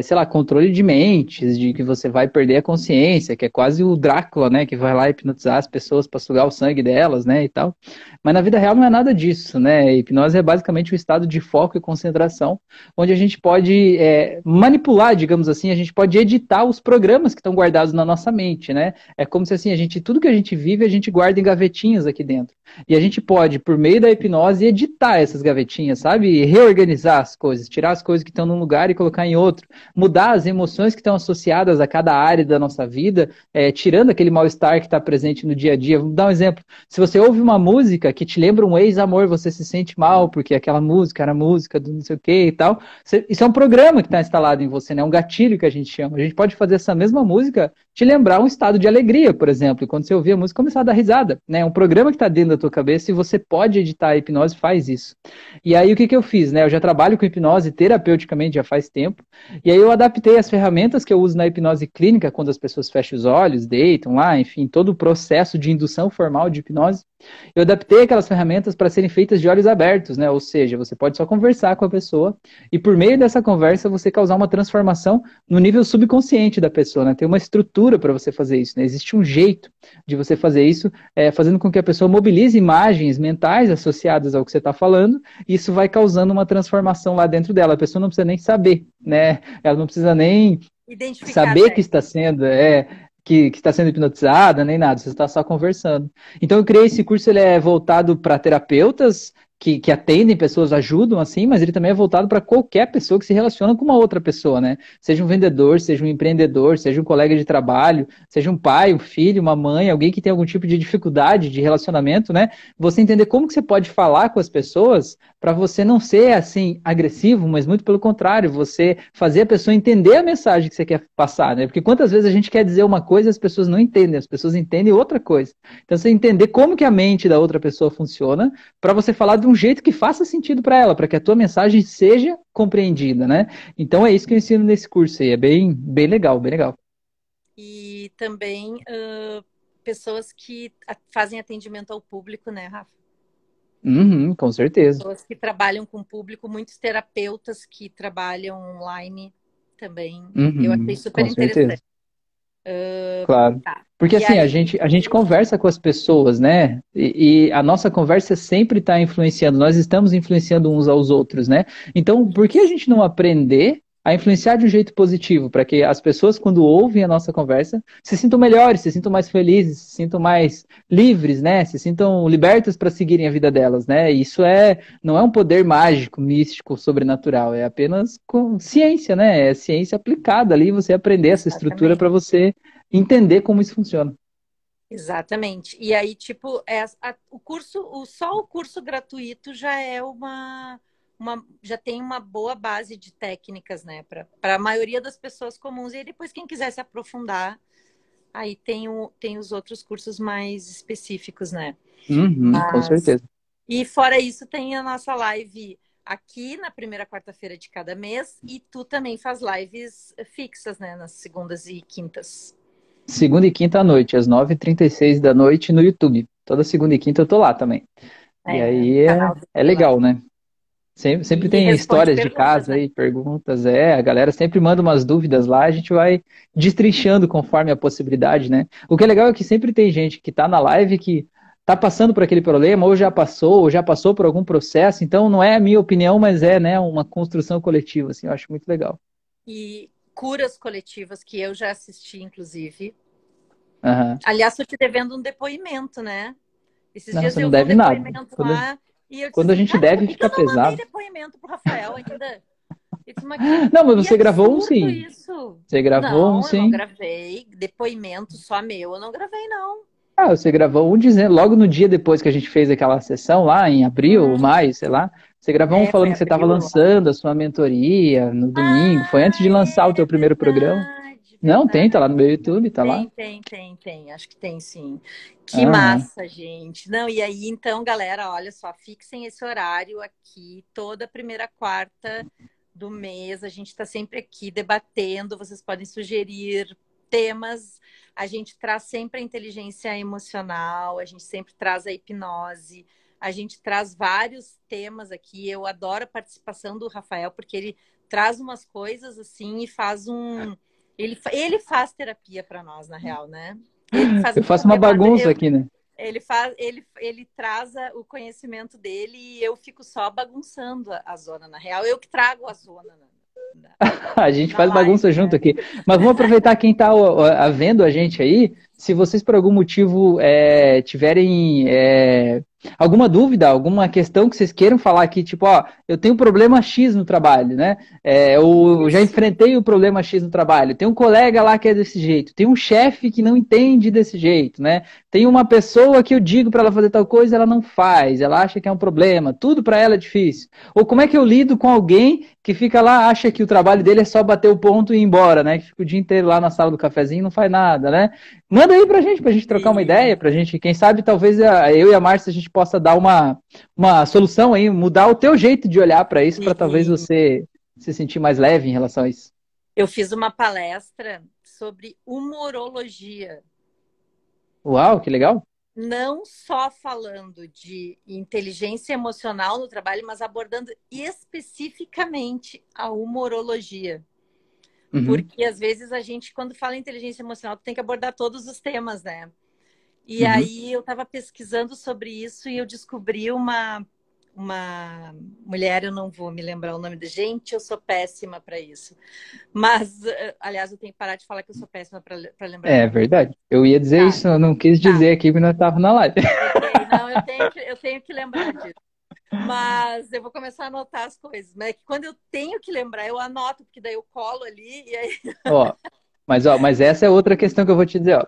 sei lá, controle de mentes, de que você vai perder a consciência, que é quase o Drácula, né, que vai lá hipnotizar as pessoas para sugar o sangue delas, né, e tal. Mas na vida real não é nada disso, né? A hipnose é basicamente um estado de foco e concentração, onde a gente pode manipular, digamos assim, a gente pode editar os programas que estão guardados na nossa mente, né? É como se assim, tudo que a gente vive, a gente guarda em gavetinhas aqui dentro. E a gente pode, por meio da hipnose, editar essas gavetinhas, sabe? E reorganizar as coisas, tirar as coisas que estão num lugar e colocar em outro, mudar as emoções que estão associadas a cada área da nossa vida, tirando aquele mal-estar que está presente no dia a dia. Vou dar um exemplo. Se você ouve uma música que te lembra um ex-amor, você se sente mal, porque aquela música era música do não sei o que e tal. Isso é um programa que está instalado em você, né? Um gatilho que a gente chama. A gente pode fazer essa mesma música te lembrar um estado de alegria, por exemplo. E quando você ouvir a música, começar a dar risada. Né? É um programa que está dentro da tua cabeça e você pode editar a hipnose, faz isso. E aí o que eu fiz? Né? Eu já trabalho com hipnose terapeuticamente já faz tempo. E aí eu adaptei as ferramentas que eu uso na hipnose clínica, quando as pessoas fecham os olhos, deitam lá, enfim, todo o processo de indução formal de hipnose. Eu adaptei aquelas ferramentas para serem feitas de olhos abertos, né? Ou seja, você pode só conversar com a pessoa e por meio dessa conversa você causar uma transformação no nível subconsciente da pessoa, né? Tem uma estrutura para você fazer isso, né? Existe um jeito de você fazer isso, fazendo com que a pessoa mobilize imagens mentais associadas ao que você está falando, e isso vai causando uma transformação lá dentro dela. A pessoa não precisa nem saber, né? Ela não precisa nem Identificar saber que até. está sendo, que está sendo hipnotizada, nem nada, você está só conversando. Então eu criei esse curso, ele é voltado para terapeutas que atendem pessoas, ajudam assim, mas ele também é voltado para qualquer pessoa que se relaciona com uma outra pessoa, né? Seja um vendedor, seja um empreendedor, seja um colega de trabalho, seja um pai, um filho, uma mãe, alguém que tem algum tipo de dificuldade de relacionamento, né? Você entender como que você pode falar com as pessoas para você não ser assim agressivo, mas muito pelo contrário, você fazer a pessoa entender a mensagem que você quer passar, né? Porque quantas vezes a gente quer dizer uma coisa e as pessoas não entendem, as pessoas entendem outra coisa. Então você entender como que a mente da outra pessoa funciona para você falar de um jeito que faça sentido para ela, para que a tua mensagem seja compreendida, né? Então é isso que eu ensino nesse curso aí, é bem, bem legal, bem legal. E também pessoas que fazem atendimento ao público, né, Rafa? Uhum, com certeza. Pessoas que trabalham com o público, muitos terapeutas que trabalham online também. Eu achei Uhum, super com interessante. certeza. Claro. Tá. Porque E assim, a aí, gente, a gente conversa com as pessoas, né? E a nossa conversa sempre está influenciando, nós estamos influenciando uns aos outros, né? Então, por que a isso. gente não aprender a influenciar de um jeito positivo, para que as pessoas, quando ouvem a nossa conversa, se sintam melhores, se sintam mais felizes, se sintam mais livres, né? Se sintam libertas para seguirem a vida delas, né? E isso não é um poder mágico, místico, sobrenatural, é apenas com ciência, né? É ciência aplicada ali, você aprender essa estrutura para Exatamente. você entender como isso funciona. Exatamente. E aí, tipo, o curso, só o curso gratuito já é já tem uma boa base de técnicas, né, para a maioria das pessoas comuns. E aí, depois, quem quiser se aprofundar, aí tem os outros cursos mais específicos, né? Uhum, com Mas, certeza. e fora isso, tem a nossa live aqui na primeira quarta-feira de cada mês, e tu também faz lives fixas, né, nas segundas e quintas. Segunda e quinta à noite, às 9h36 da noite no YouTube. Toda segunda e quinta eu tô lá também. E É, no aí canal é dele lá. legal, né? Sempre E tem responde histórias de perguntas, casa né? aí, perguntas, a galera sempre manda umas dúvidas lá, a gente vai destrinchando conforme a possibilidade, né? O que é legal é que sempre tem gente que tá na live que tá passando por aquele problema, ou já passou por algum processo, então não é a minha opinião, mas é, né, uma construção coletiva, assim, eu acho muito legal. E curas coletivas que eu já assisti, inclusive. Aham. Aliás, estou te devendo um depoimento, né? Esses Não, dias você não eu vi um deve nada. depoimento Quando, lá e eu disse quando a assim, gente cara, por deve, que que fica eu não mandei pesado. depoimento pro Rafael ainda? Eu disse, mas Não, mas que você gravou um absurdo sim. isso. Você gravou um Não, eu não sim. gravei. Depoimento só meu, eu não gravei, não. Ah, você gravou um dizendo, logo no dia depois que a gente fez aquela sessão lá, em abril ou Hum, maio, sei lá, você gravou um foi falando que você estava abril, eu acho. lançando a sua mentoria no domingo, foi antes Ah, de lançar o é teu primeiro programa. verdade, Não, tem, tá verdade. lá no meu YouTube, tá lá. Tem. Acho que tem sim. Que Aham. massa, gente. Não, e aí, então, galera, olha só, fixem esse horário aqui, toda primeira quarta do mês. A gente está sempre aqui debatendo. Vocês podem sugerir temas. A gente traz sempre a inteligência emocional, a gente sempre traz a hipnose. A gente traz vários temas aqui. Eu adoro a participação do Rafael, porque ele traz umas coisas assim e faz um ele faz terapia para nós, na real, né? Ele que faz a Eu faço uma terapia para nós. bagunça aqui, né? Ele traz o conhecimento dele e eu fico só bagunçando a zona, na real. Eu que trago a zona na, A gente na faz bagunça live, junto né? aqui. Mas vamos aproveitar quem está vendo a gente aí. Se vocês, por algum motivo, tiverem alguma dúvida, alguma questão que vocês queiram falar aqui, tipo, ó, eu tenho um problema X no trabalho, né? Eu já Isso. enfrentei o problema X no trabalho. Tem um colega lá que é desse jeito. Tem um chefe que não entende desse jeito, né? Tem uma pessoa que eu digo para ela fazer tal coisa, ela não faz. Ela acha que é um problema. Tudo para ela é difícil. Ou como é que eu lido com alguém que fica lá, acha que o trabalho dele é só bater o ponto e ir embora, né? Que fica o dia inteiro lá na sala do cafezinho e não faz nada, né? Manda aí pra gente trocar uma ideia, Sim. pra gente, quem sabe, talvez eu e a Márcia a gente possa dar uma solução aí, mudar o teu jeito de olhar para isso, para talvez Sim. você se sentir mais leve em relação a isso. Eu fiz uma palestra sobre humorologia. Uau, que legal. Não só falando de inteligência emocional no trabalho, mas abordando especificamente a humorologia. Uhum, Porque às vezes a gente, quando fala em inteligência emocional, tem que abordar todos os temas, né? E uhum. aí eu estava pesquisando sobre isso e eu descobri uma mulher, eu não vou me lembrar o nome da gente, eu sou péssima para isso. Mas, aliás, eu tenho que parar de falar que eu sou péssima para lembrar É nome. verdade. Eu ia dizer Tá, isso, eu não quis tá. dizer aqui porque nós estávamos na live. Ok, não, eu tenho que lembrar disso. Mas eu vou começar a anotar as coisas. Mas é que quando eu tenho que lembrar, eu anoto, porque daí eu colo ali e aí. Mas essa é outra questão que eu vou te dizer, ó.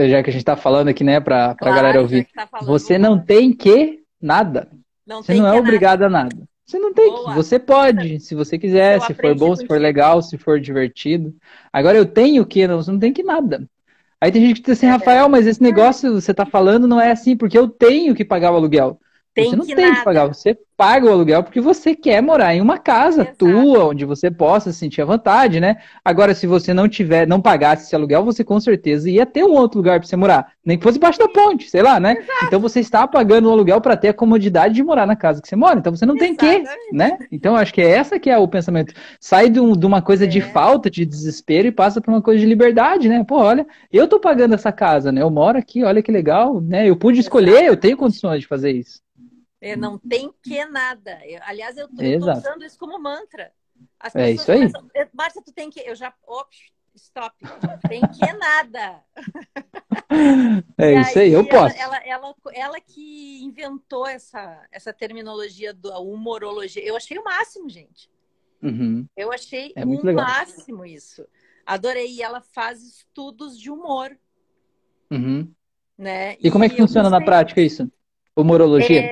Já que a gente está falando aqui, né, pra galera Claro, já ouvir. que tá falando, vou Você não falar. tem que nada. Não Você tem não é que nada. obrigado a nada. Você não tem que. Boa. Você pode, se você Isso quiser, eu se for aprendi bom, se for contigo. legal, se for divertido. Agora eu tenho que, não, você não tem que nada. Aí tem gente que diz assim, É, Rafael, mas esse negócio que você está falando não é assim, porque eu tenho que pagar o aluguel. Você tem não que tem que pagar, nada. você paga o aluguel porque você quer morar em uma casa tua, Exato. onde você possa se sentir à vontade, né? Agora, se você não pagasse esse aluguel, você com certeza ia ter um outro lugar para você morar. Nem que fosse embaixo da Sim, ponte, sei lá, né? Então exato. você está pagando o aluguel para ter a comodidade de morar na casa que você mora. Então você não tem que, Exatamente. né? Então acho que é essa que é o pensamento. Sai de uma coisa de É, falta, de desespero e passa para uma coisa de liberdade, né? Pô, olha, eu tô pagando essa casa, né? Eu moro aqui, olha que legal, né? Eu pude escolher, eu tenho exatamente. condições de fazer isso. Não tem que nada. Aliás, eu tô Exato. usando isso como mantra. As É pessoas isso aí. começam. Márcia, tu tem que. Eu já. Ops, stop. Tem que nada. E É isso aí, eu aí posso. ela que inventou essa terminologia da humorologia. Eu achei o máximo, gente. Uhum. Eu achei É muito o legal. máximo isso. Adorei. E ela faz estudos de humor, Uhum. né? E como é que E eu funciona na pensei, prática isso? Humorologia?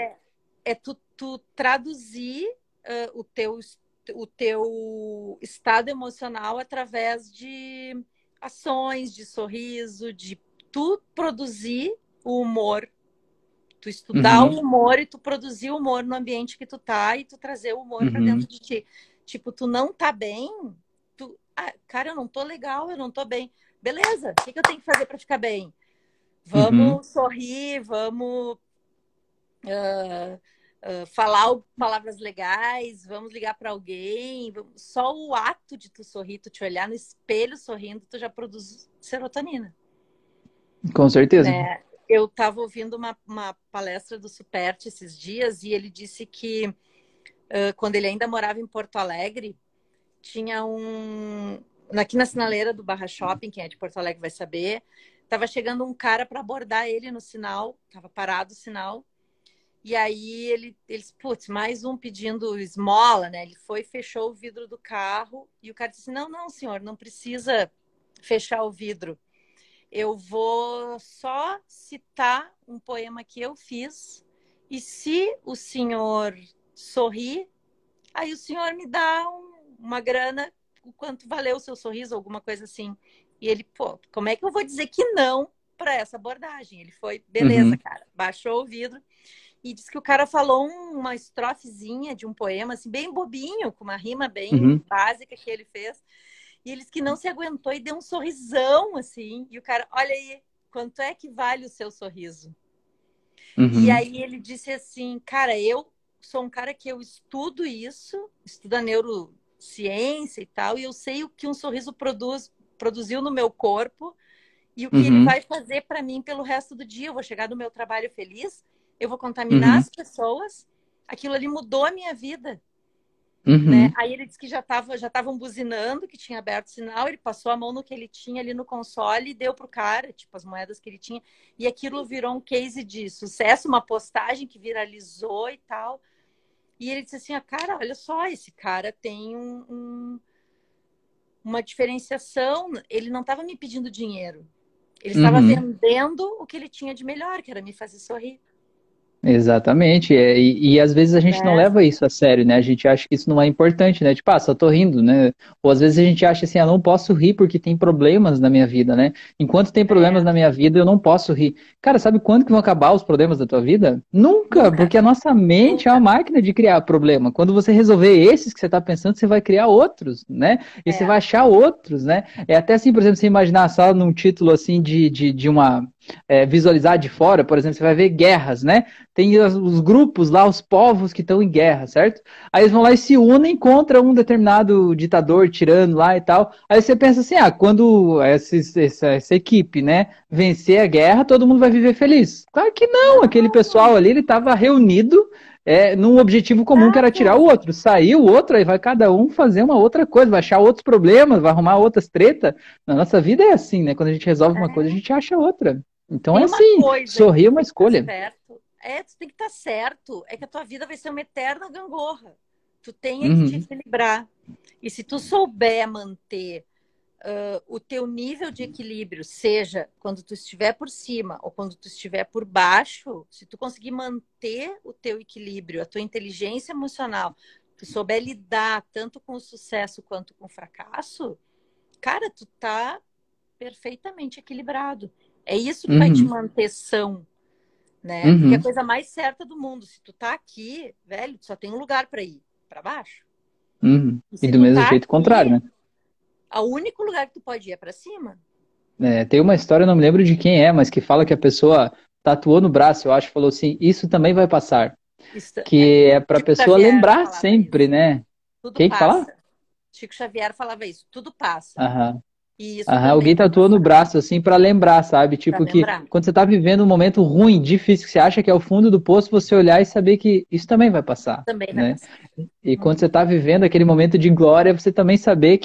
é tu traduzir o teu estado emocional através de ações, de sorriso, de tu produzir o humor, tu estudar o Uhum. humor e tu produzir o humor no ambiente que tu tá e tu trazer o humor para dentro Uhum. de ti. Tipo, tu não tá bem, cara, eu não tô legal, eu não tô bem. Beleza, o que eu tenho que fazer para ficar bem? Uhum. Vamos sorrir, vamos falar palavras legais, vamos ligar para alguém. Só o ato de tu sorrir, tu te olhar no espelho sorrindo, tu já produz serotonina. Com certeza. Né? Eu estava ouvindo uma palestra do Superti esses dias e ele disse que quando ele ainda morava em Porto Alegre, tinha aqui na sinaleira do Barra Shopping, quem é de Porto Alegre vai saber, estava chegando um cara para abordar ele no sinal, estava parado o sinal. E aí eles, putz, mais um pedindo esmola, né? Ele foi, fechou o vidro do carro e o cara disse: Não, não, senhor, não precisa fechar o vidro. Eu vou só citar um poema que eu fiz e se o senhor sorrir, aí o senhor me dá uma grana, o quanto valeu o seu sorriso, alguma coisa assim. E ele, pô, como é que eu vou dizer que não para essa abordagem? Ele foi, beleza, Uhum. cara, baixou o vidro e disse que o cara falou uma estrofezinha de um poema, assim, bem bobinho, com uma rima bem Uhum. básica que ele fez. E eles que não se aguentou e deu um sorrisão, assim. E o cara, olha aí, quanto é que vale o seu sorriso? E Uhum. aí ele disse assim, cara, eu sou um cara que eu estudo isso, estudo a neurociência e tal, e eu sei o que um sorriso produziu no meu corpo e o que ele Uhum. vai fazer para mim pelo resto do dia. Eu vou chegar no meu trabalho feliz, eu vou contaminar Uhum. as pessoas. Aquilo ali mudou a minha vida, né? Uhum. Aí ele disse que já estavam buzinando, que tinha aberto o sinal, ele passou a mão no que ele tinha ali no console e deu pro cara, tipo, as moedas que ele tinha. E aquilo virou um case de sucesso, uma postagem que viralizou e tal. E ele disse assim, cara, olha só, esse cara tem uma diferenciação. Ele não estava me pedindo dinheiro. Ele estava Uhum. vendendo o que ele tinha de melhor, que era me fazer sorrir, Exatamente, e às vezes a gente não né? leva isso a sério, né? A gente acha que isso não é importante, né? Tipo, ah, só tô rindo, né? Ou às vezes a gente acha assim, ah, não posso rir porque tem problemas na minha vida, né? Enquanto tem problemas É, na minha vida, eu não posso rir. Cara, sabe quando que vão acabar os problemas da tua vida? Nunca, nunca, porque a nossa mente é uma nunca. máquina de criar problema. Quando você resolver esses que você tá pensando, você vai criar outros, né? E você É, vai achar outros, né? É até assim, por exemplo, você imaginar a sala num título assim de uma visualizar de fora, por exemplo, você vai ver guerras, né? Tem os grupos lá, os povos que estão em guerra, certo? Aí eles vão lá e se unem contra um determinado ditador, tirano lá e tal. Aí você pensa assim, ah, quando essa equipe, né, vencer a guerra, todo mundo vai viver feliz. Claro que não, aquele pessoal não, ali, ele estava reunido num objetivo comum que era tirar o exato. outro. Saiu o outro, aí vai cada um fazer uma outra coisa, vai achar outros problemas, vai arrumar outras tretas. Na nossa vida é assim, né? Quando a gente resolve uma coisa, a gente acha outra. Então é Tem uma assim, coisa que sorrir é tu uma tem que estar escolha. certo. Tu tem que estar certo. É que a tua vida vai ser uma eterna gangorra. Tu tem que te Uhum, equilibrar. E se tu souber manter o teu nível de equilíbrio, seja quando tu estiver por cima ou quando tu estiver por baixo, se tu conseguir manter o teu equilíbrio, a tua inteligência emocional, tu souber lidar tanto com o sucesso quanto com o fracasso, cara, tu tá perfeitamente equilibrado. É isso que vai te uhum, manter são, né? Porque é a uhum, coisa mais certa do mundo. Se tu tá aqui, velho, tu só tem um lugar para ir, para baixo. uhum. E E se do tu mesmo tá jeito contrário, aqui, né? o único lugar que tu pode ir é para cima. Tem uma história, eu não me lembro de quem é, mas que fala que a pessoa tatuou no braço, eu acho, falou assim, isso também vai passar. Isso, Que é pra Chico pessoa Xavier lembrar falava sempre, isso. né? Tudo Quem que fala? passa. Chico Xavier falava isso. Tudo passa. Aham. E isso Aham, também alguém vai tatuou no passar, braço, assim, pra lembrar, sabe? para Tipo que lembrar. quando você tá vivendo um momento ruim, difícil, que você acha que é o fundo do poço, você olhar e saber que isso também vai passar, Também vai né? passar. E quando você Uhum. tá vivendo aquele momento de glória, você também saber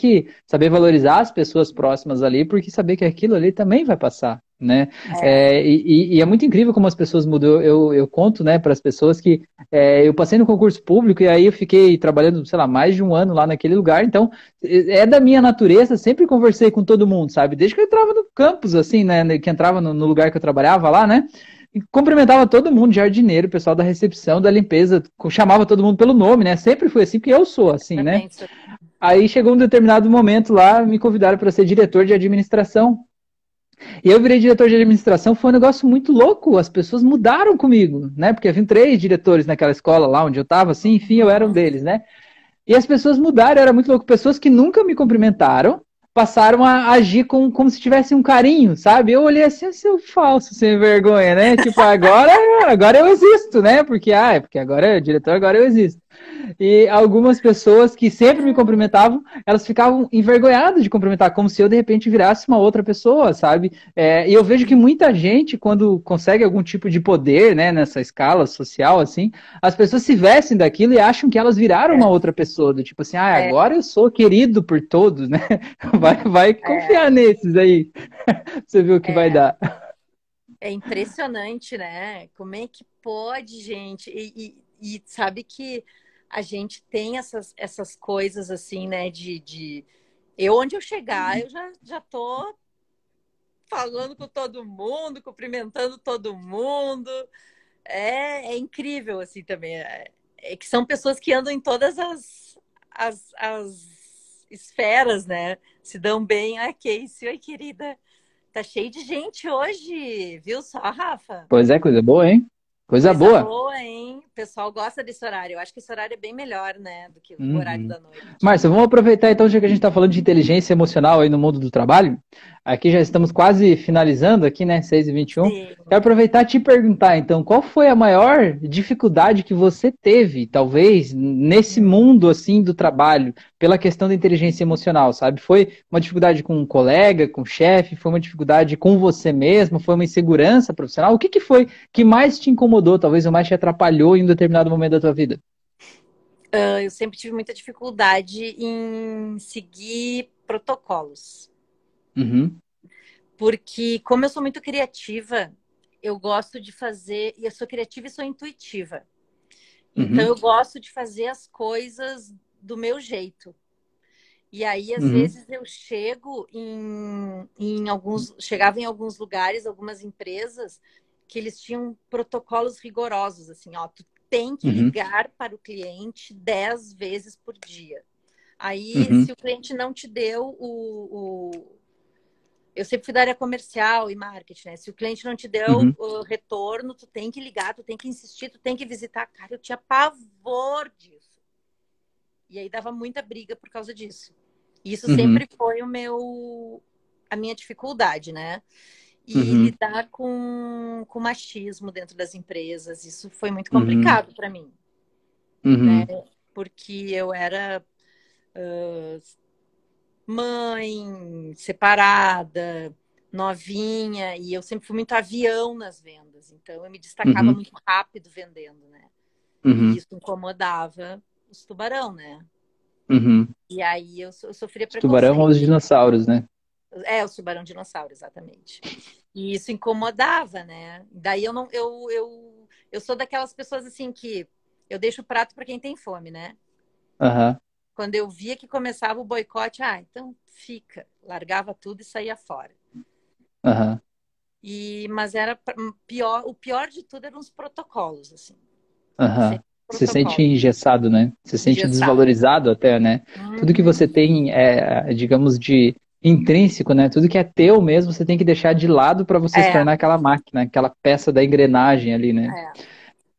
valorizar as pessoas próximas ali, porque saber que aquilo ali também vai passar, né? É, E é muito incrível como as pessoas mudam. Eu conto, né, para as pessoas que eu passei no concurso público e aí eu fiquei trabalhando, sei lá, mais de um ano lá naquele lugar, então é da minha natureza, sempre conversei com todo mundo, sabe? Desde que eu entrava no campus, assim, né? Que entrava no lugar que eu trabalhava lá, né? E cumprimentava todo mundo, jardineiro, pessoal da recepção, da limpeza, chamava todo mundo pelo nome, né? Sempre fui assim, porque eu sou assim, né? também sou. Aí chegou um determinado momento lá, me convidaram para ser diretor de administração. E eu virei diretor de administração, foi um negócio muito louco. As pessoas mudaram comigo, né? Porque havia 3 diretores naquela escola lá onde eu estava, assim, enfim, eu era um Uhum. deles, né? E as pessoas mudaram, era muito louco. Pessoas que nunca me cumprimentaram passaram a agir como se tivesse um carinho, sabe? Eu olhei assim, seu falso, sem vergonha, né? Tipo, agora eu existo, né? Porque agora é diretor, agora eu existo. E algumas pessoas que sempre me cumprimentavam, elas ficavam envergonhadas de cumprimentar, como se eu de repente virasse uma outra pessoa, sabe? E eu vejo que muita gente, quando consegue algum tipo de poder, né, nessa escala social, assim, as pessoas se vestem daquilo e acham que elas viraram uma É, outra pessoa, do tipo assim, é, agora eu sou querido por todos, né? Vai é, confiar nesses aí, você vê o que vai é. dar. É impressionante, né? Como é que pode, gente? E sabe que a gente tem essas coisas assim, né? Eu, onde eu chegar, eu já tô falando com todo mundo, cumprimentando todo mundo. É incrível, assim, também. É que são pessoas que andam em todas as esferas, né? Se dão bem. Ah, Casey, oi, querida. Tá cheio de gente hoje, viu só, Rafa? Pois é, coisa boa, hein? Coisa Coisa boa. boa, hein? O pessoal gosta desse horário. Eu acho que esse horário é bem melhor, né, do que o horário Uhum. da noite. Márcia, vamos aproveitar então, já que a gente está falando de inteligência emocional aí no mundo do trabalho. Aqui já estamos quase finalizando aqui, né? 6h21. Sim. Quero aproveitar e te perguntar, então, qual foi a maior dificuldade que você teve, talvez, nesse Hum. mundo assim do trabalho, pela questão da inteligência emocional, sabe? Foi uma dificuldade com um colega, com um chefe, foi uma dificuldade com você mesmo, foi uma insegurança profissional? O que que foi que mais te incomodou, talvez, ou mais te atrapalhou em um determinado momento da tua vida? Eu sempre tive muita dificuldade em seguir protocolos. Uhum, Porque, como eu sou muito criativa, eu gosto de fazer. E eu sou criativa e sou intuitiva. Então, uhum, eu gosto de fazer as coisas do meu jeito. E aí, às uhum, vezes, eu chegava em alguns lugares, algumas empresas, que eles tinham protocolos rigorosos, assim, ó, tu tem que uhum. ligar para o cliente 10 vezes por dia. Aí, se Uhum, o cliente não te deu eu sempre fui da área comercial e marketing, né? Se o cliente não te deu uhum, o retorno, tu tem que ligar, tu tem que insistir, tu tem que visitar. Cara, eu tinha pavor disso. E aí dava muita briga por causa disso. E isso uhum, sempre foi a minha dificuldade, né? E uhum, lidar com machismo dentro das empresas, isso foi muito uhum, complicado para mim, né? uhum, Porque eu era mãe, separada, novinha, e eu sempre fui muito avião nas vendas, então eu me destacava uhum, muito rápido vendendo, né? E uhum, isso incomodava os tubarão, né? uhum. E aí eu sofria Os tubarão ou os preconceito. dinossauros, né? É, o tubarão dinossauro, exatamente. E isso incomodava, né? Daí eu não, eu sou daquelas pessoas assim que eu deixo o prato para quem tem fome, né? Aham, Quando eu via que começava o boicote, então fica, largava tudo e saía fora. aham, Mas era pior, o pior de tudo eram os protocolos, assim. aham. Sempre Você sente protocolo, engessado, né? Você sente engessado. desvalorizado até, né? Tudo que você Uhum. tem digamos, de intrínseco, né? Tudo que é teu mesmo, você tem que deixar de lado para você se É, tornar aquela máquina, aquela peça da engrenagem ali, né? é.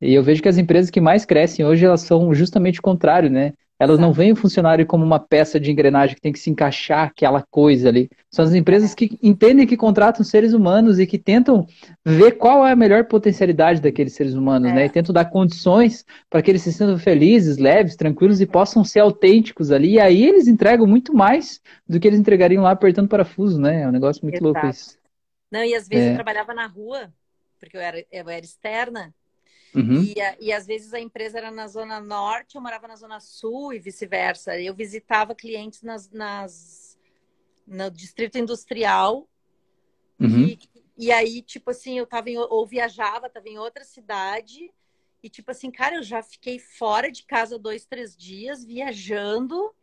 E eu vejo que as empresas que mais crescem hoje, elas são justamente o contrário, né? Elas não Exato. veem o funcionário como uma peça de engrenagem que tem que se encaixar aquela coisa ali. São as empresas É, que entendem que contratam seres humanos e que tentam ver qual é a melhor potencialidade daqueles seres humanos, né? E é. tentam dar condições para que eles se sintam felizes, leves, tranquilos e possam ser autênticos ali. E aí eles entregam muito mais do que eles entregariam lá apertando parafuso, né? É um negócio muito louco Exato. isso. Não, e às vezes eu É. trabalhava na rua, porque eu era externa, Uhum, e às vezes a empresa era na Zona Norte, eu morava na Zona Sul e vice-versa. Eu visitava clientes no Distrito Industrial, uhum. e aí, tipo assim, ou viajava, estava em outra cidade, e tipo assim, cara, eu já fiquei fora de casa 2, 3 dias, viajando,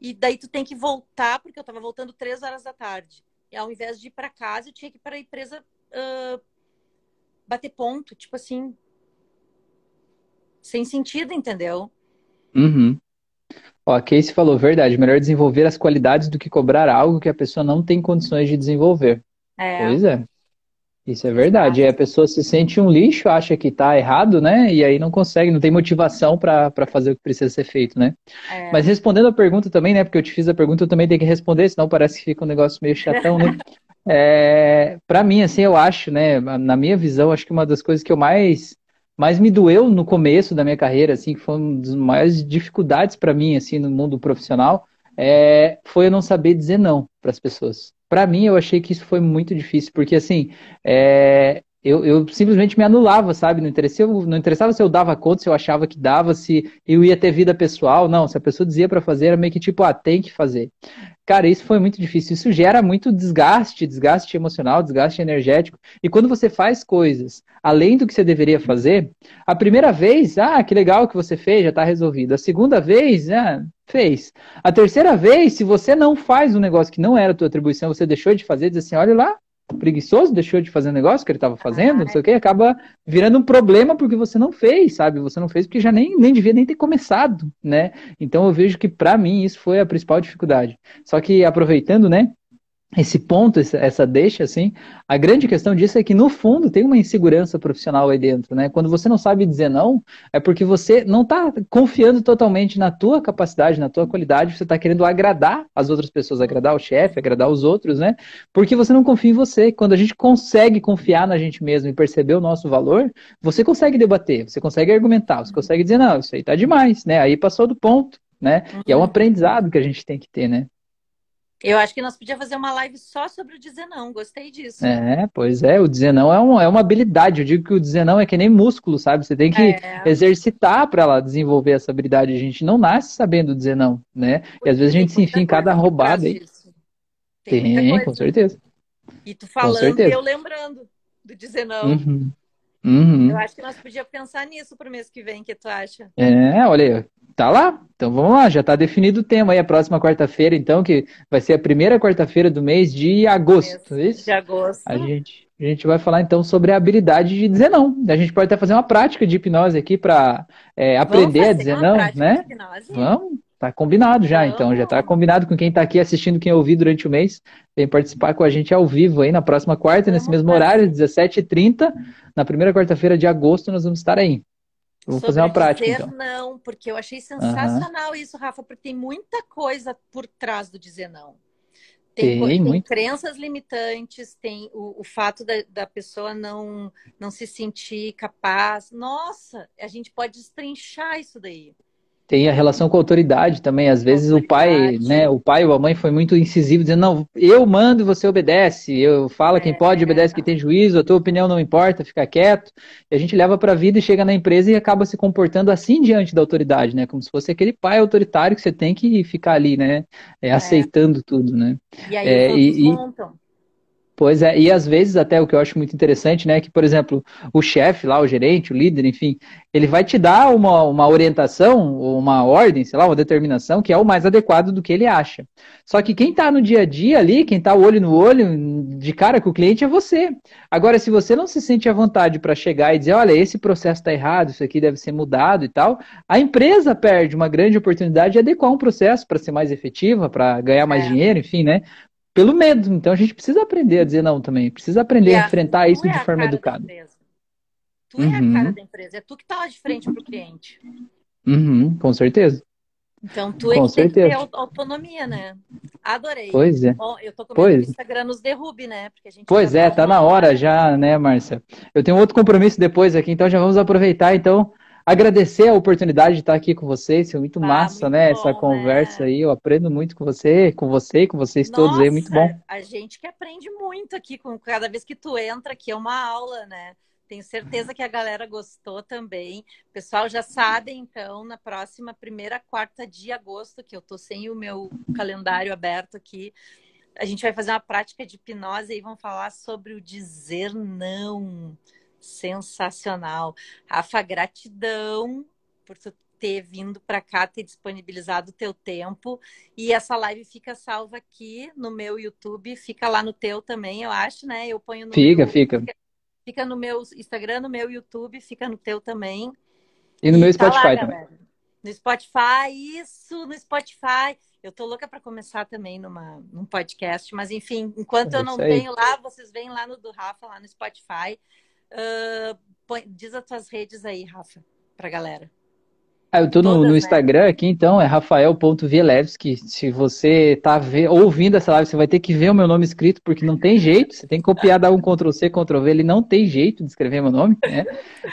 e daí tu tem que voltar, porque eu estava voltando 3 horas da tarde. E ao invés de ir para casa, eu tinha que ir para a empresa bater ponto, tipo assim, sem sentido, entendeu? Uhum. Ó, a Casey falou, verdade, melhor desenvolver as qualidades do que cobrar algo que a pessoa não tem condições de desenvolver. É, Pois é, isso é verdade. exato. Aí a pessoa se sente um lixo, acha que tá errado, né? E aí não consegue, não tem motivação para fazer o que precisa ser feito, né? Mas É. respondendo a pergunta também, né? Porque eu te fiz a pergunta, eu também tenho que responder, senão parece que fica um negócio meio chatão, né? Para mim, assim, eu acho, né? Na minha visão, acho que uma das coisas que eu mais me doeu no começo da minha carreira, assim, que foi uma das maiores dificuldades para mim, assim, no mundo profissional, foi eu não saber dizer não para as pessoas. Para mim, eu achei que isso foi muito difícil, porque, assim, eu simplesmente me anulava, sabe? Não interessava se eu dava conta, se eu achava que dava, se eu ia ter vida pessoal. Não, se a pessoa dizia para fazer, era meio que tipo, tem que fazer. Cara, isso foi muito difícil. Isso gera muito desgaste emocional, desgaste energético. E quando você faz coisas além do que você deveria fazer, a primeira vez, que legal que você fez, já está resolvido. A segunda vez, fez. A terceira vez, se você não faz um negócio que não era a tua atribuição, você deixou de fazer, diz assim, olha lá, preguiçoso, deixou de fazer um negócio que ele estava fazendo, não sei o quê, acaba virando um problema porque você não fez, sabe? Você não fez porque já nem devia nem ter começado, né? Então eu vejo que para mim isso foi a principal dificuldade. Só que aproveitando, né, esse ponto, essa deixa, assim, a grande questão disso é que, no fundo, tem uma insegurança profissional aí dentro, né? Quando você não sabe dizer não, é porque você não está confiando totalmente na tua capacidade, na tua qualidade, você está querendo agradar as outras pessoas, agradar o chefe, agradar os outros, né? Porque você não confia em você. Quando a gente consegue confiar na gente mesmo e perceber o nosso valor, você consegue debater, você consegue argumentar, você consegue dizer, não, isso aí tá demais, né? Aí passou do ponto, né? E é um Uhum. aprendizado que a gente tem que ter, né? Eu acho que nós podíamos fazer uma live só sobre o dizer não. Gostei disso. Pois é, o dizer não é uma habilidade. Eu digo que o dizer não é que nem músculo, sabe? Você tem que É, exercitar para ela desenvolver essa habilidade. A gente não nasce sabendo dizer não, né? E às e vezes a tem gente se enfia muita em cada coisa por roubada trás aí. disso. Tem muita Tem, com coisa. certeza, E tu com falando e certeza. eu lembrando do dizer não. Uhum, Eu uhum. acho que nós podíamos pensar nisso pro mês que vem. O que tu acha? Olha aí, tá lá. Então vamos lá, já tá definido o tema aí, a próxima quarta-feira, então, que vai ser a primeira quarta-feira do mês de Do mês agosto, é de isso? A agosto. gente, a gente vai falar então sobre a habilidade de dizer não. A gente pode até fazer uma prática de hipnose aqui para Vamos aprender a fazer dizer uma não, prática de né? hipnose? Vamos, tá combinado já, então. Já tá Vamos, combinado com quem está aqui assistindo, quem ouviu durante o mês. Vem participar com a gente ao vivo aí na próxima quarta, nesse vamos mesmo horário, fazer 17h30. Na primeira quarta-feira de agosto, nós vamos estar aí. Eu vou fazer sobre uma o prática, dizer então. não, porque eu achei Aham. sensacional isso, Rafa, porque tem muita coisa por trás do dizer não. Tem Tem muito. crenças limitantes, tem o fato da pessoa não se sentir capaz. Nossa, a gente pode destrinchar isso daí. Tem a relação com a autoridade também. Às vezes o pai, Autoridade. né, o pai ou a mãe foi muito incisivo, dizendo, não, eu mando e você obedece. Eu falo quem pode, É, obedece quem tem juízo, a tua opinião não importa, fica quieto. E a gente leva para a vida e chega na empresa e acaba se comportando assim diante da autoridade, né? Como se fosse aquele pai autoritário que você tem que ficar ali, né? é. Aceitando tudo, né? E aí os É, outros e, montam. Pois é, e às vezes até o que eu acho muito interessante, né, que, por exemplo, o chefe lá, o gerente, o líder, enfim, ele vai te dar uma orientação, uma ordem, sei lá, uma determinação que é o mais adequado do que ele acha. Só que quem está no dia a dia ali, quem está olho no olho, de cara com o cliente é você. Agora, se você não se sente à vontade para chegar e dizer, olha, esse processo está errado, isso aqui deve ser mudado e tal, a empresa perde uma grande oportunidade de adequar um processo para ser mais efetiva, para ganhar mais É. dinheiro, enfim, né? Pelo medo. Então a gente precisa aprender a dizer não também. Precisa aprender E a assim, enfrentar tu isso é de a forma cara da educada. empresa. Tu é a cara Uhum, da empresa. É tu que tá lá de frente pro cliente. uhum, com certeza. Então, tu é Com que tem que ter certeza. autonomia, né? Adorei. Pois é. Bom, eu tô com medo que o Pois, Instagram nos derrube, né? Porque a gente já pois tá é, tá na uma hora hora. já, né, Márcia? Eu tenho outro compromisso depois aqui, então já vamos aproveitar, então, agradecer a oportunidade de estar aqui com vocês. Foi muito Ah, massa, muito né, essa bom, conversa né? aí. Eu aprendo muito com você e com vocês todos aí, muito Nossa, bom. a gente que aprende muito aqui com cada vez que tu entra aqui é uma aula, né? Tenho certeza que a galera gostou também. O pessoal já sabe, então, na próxima primeira quarta de agosto, que eu tô sem o meu calendário aberto aqui, a gente vai fazer uma prática de hipnose e vão falar sobre o dizer não. Sensacional. Rafa, gratidão por tu ter vindo para cá, ter disponibilizado o teu tempo. E essa live fica salva aqui no meu YouTube, fica lá no teu também, eu acho, né? Eu ponho no Fica, meu. fica. Fica no meu Instagram, no meu YouTube, fica no teu também. E no E meu tá lá, Spotify também. galera. No Spotify, isso, no Spotify. Eu tô louca para começar também num podcast, mas enfim, enquanto É eu isso não aí. tenho lá, vocês vêm lá no do Rafa, lá no Spotify. Diz as tuas redes aí, Rafa, pra galera. Ah, eu tô no Todas, né? Instagram aqui, então, é rafael.vielewski. Se você tá ouvindo essa live, você vai ter que ver o meu nome escrito, porque não tem jeito. Você tem que copiar, dar um Ctrl+C, Ctrl+V, ele não tem jeito de escrever meu nome, né?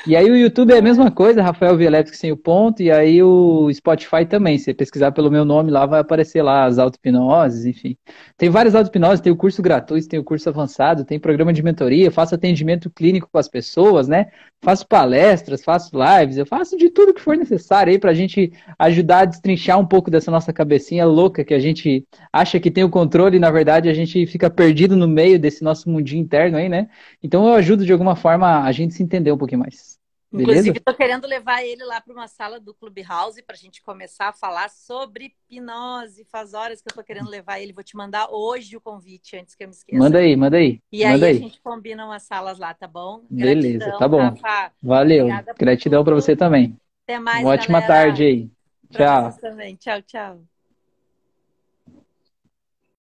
E aí o YouTube é a mesma coisa, Rafael Vielewski sem o ponto, e aí o Spotify também. Se você pesquisar pelo meu nome lá, vai aparecer lá as auto-hipnoses, enfim. Tem várias auto-hipnoses, tem o curso gratuito, tem o curso avançado, tem programa de mentoria, faço atendimento clínico com as pessoas, né? Faço palestras, faço lives, eu faço de tudo que for necessário aí para a gente ajudar a destrinchar um pouco dessa nossa cabecinha louca que a gente acha que tem o controle e na verdade a gente fica perdido no meio desse nosso mundinho interno aí, né? Então eu ajudo de alguma forma a gente se entender um pouquinho mais. Inclusive, Beleza? estou querendo levar ele lá para uma sala do Clubhouse para a gente começar a falar sobre hipnose. Faz horas que eu estou querendo levar ele. Vou te mandar hoje o convite, antes que eu me esqueça. Manda aí, manda aí, E aí manda a aí. gente combina umas salas lá, tá bom? Beleza, tá Gratidão, bom. Rafa. Valeu. Obrigada por Gratidão para tudo. você também. Até Uma mais, ótima tarde galera. aí. Para vocês Tchau. também. Tchau, tchau.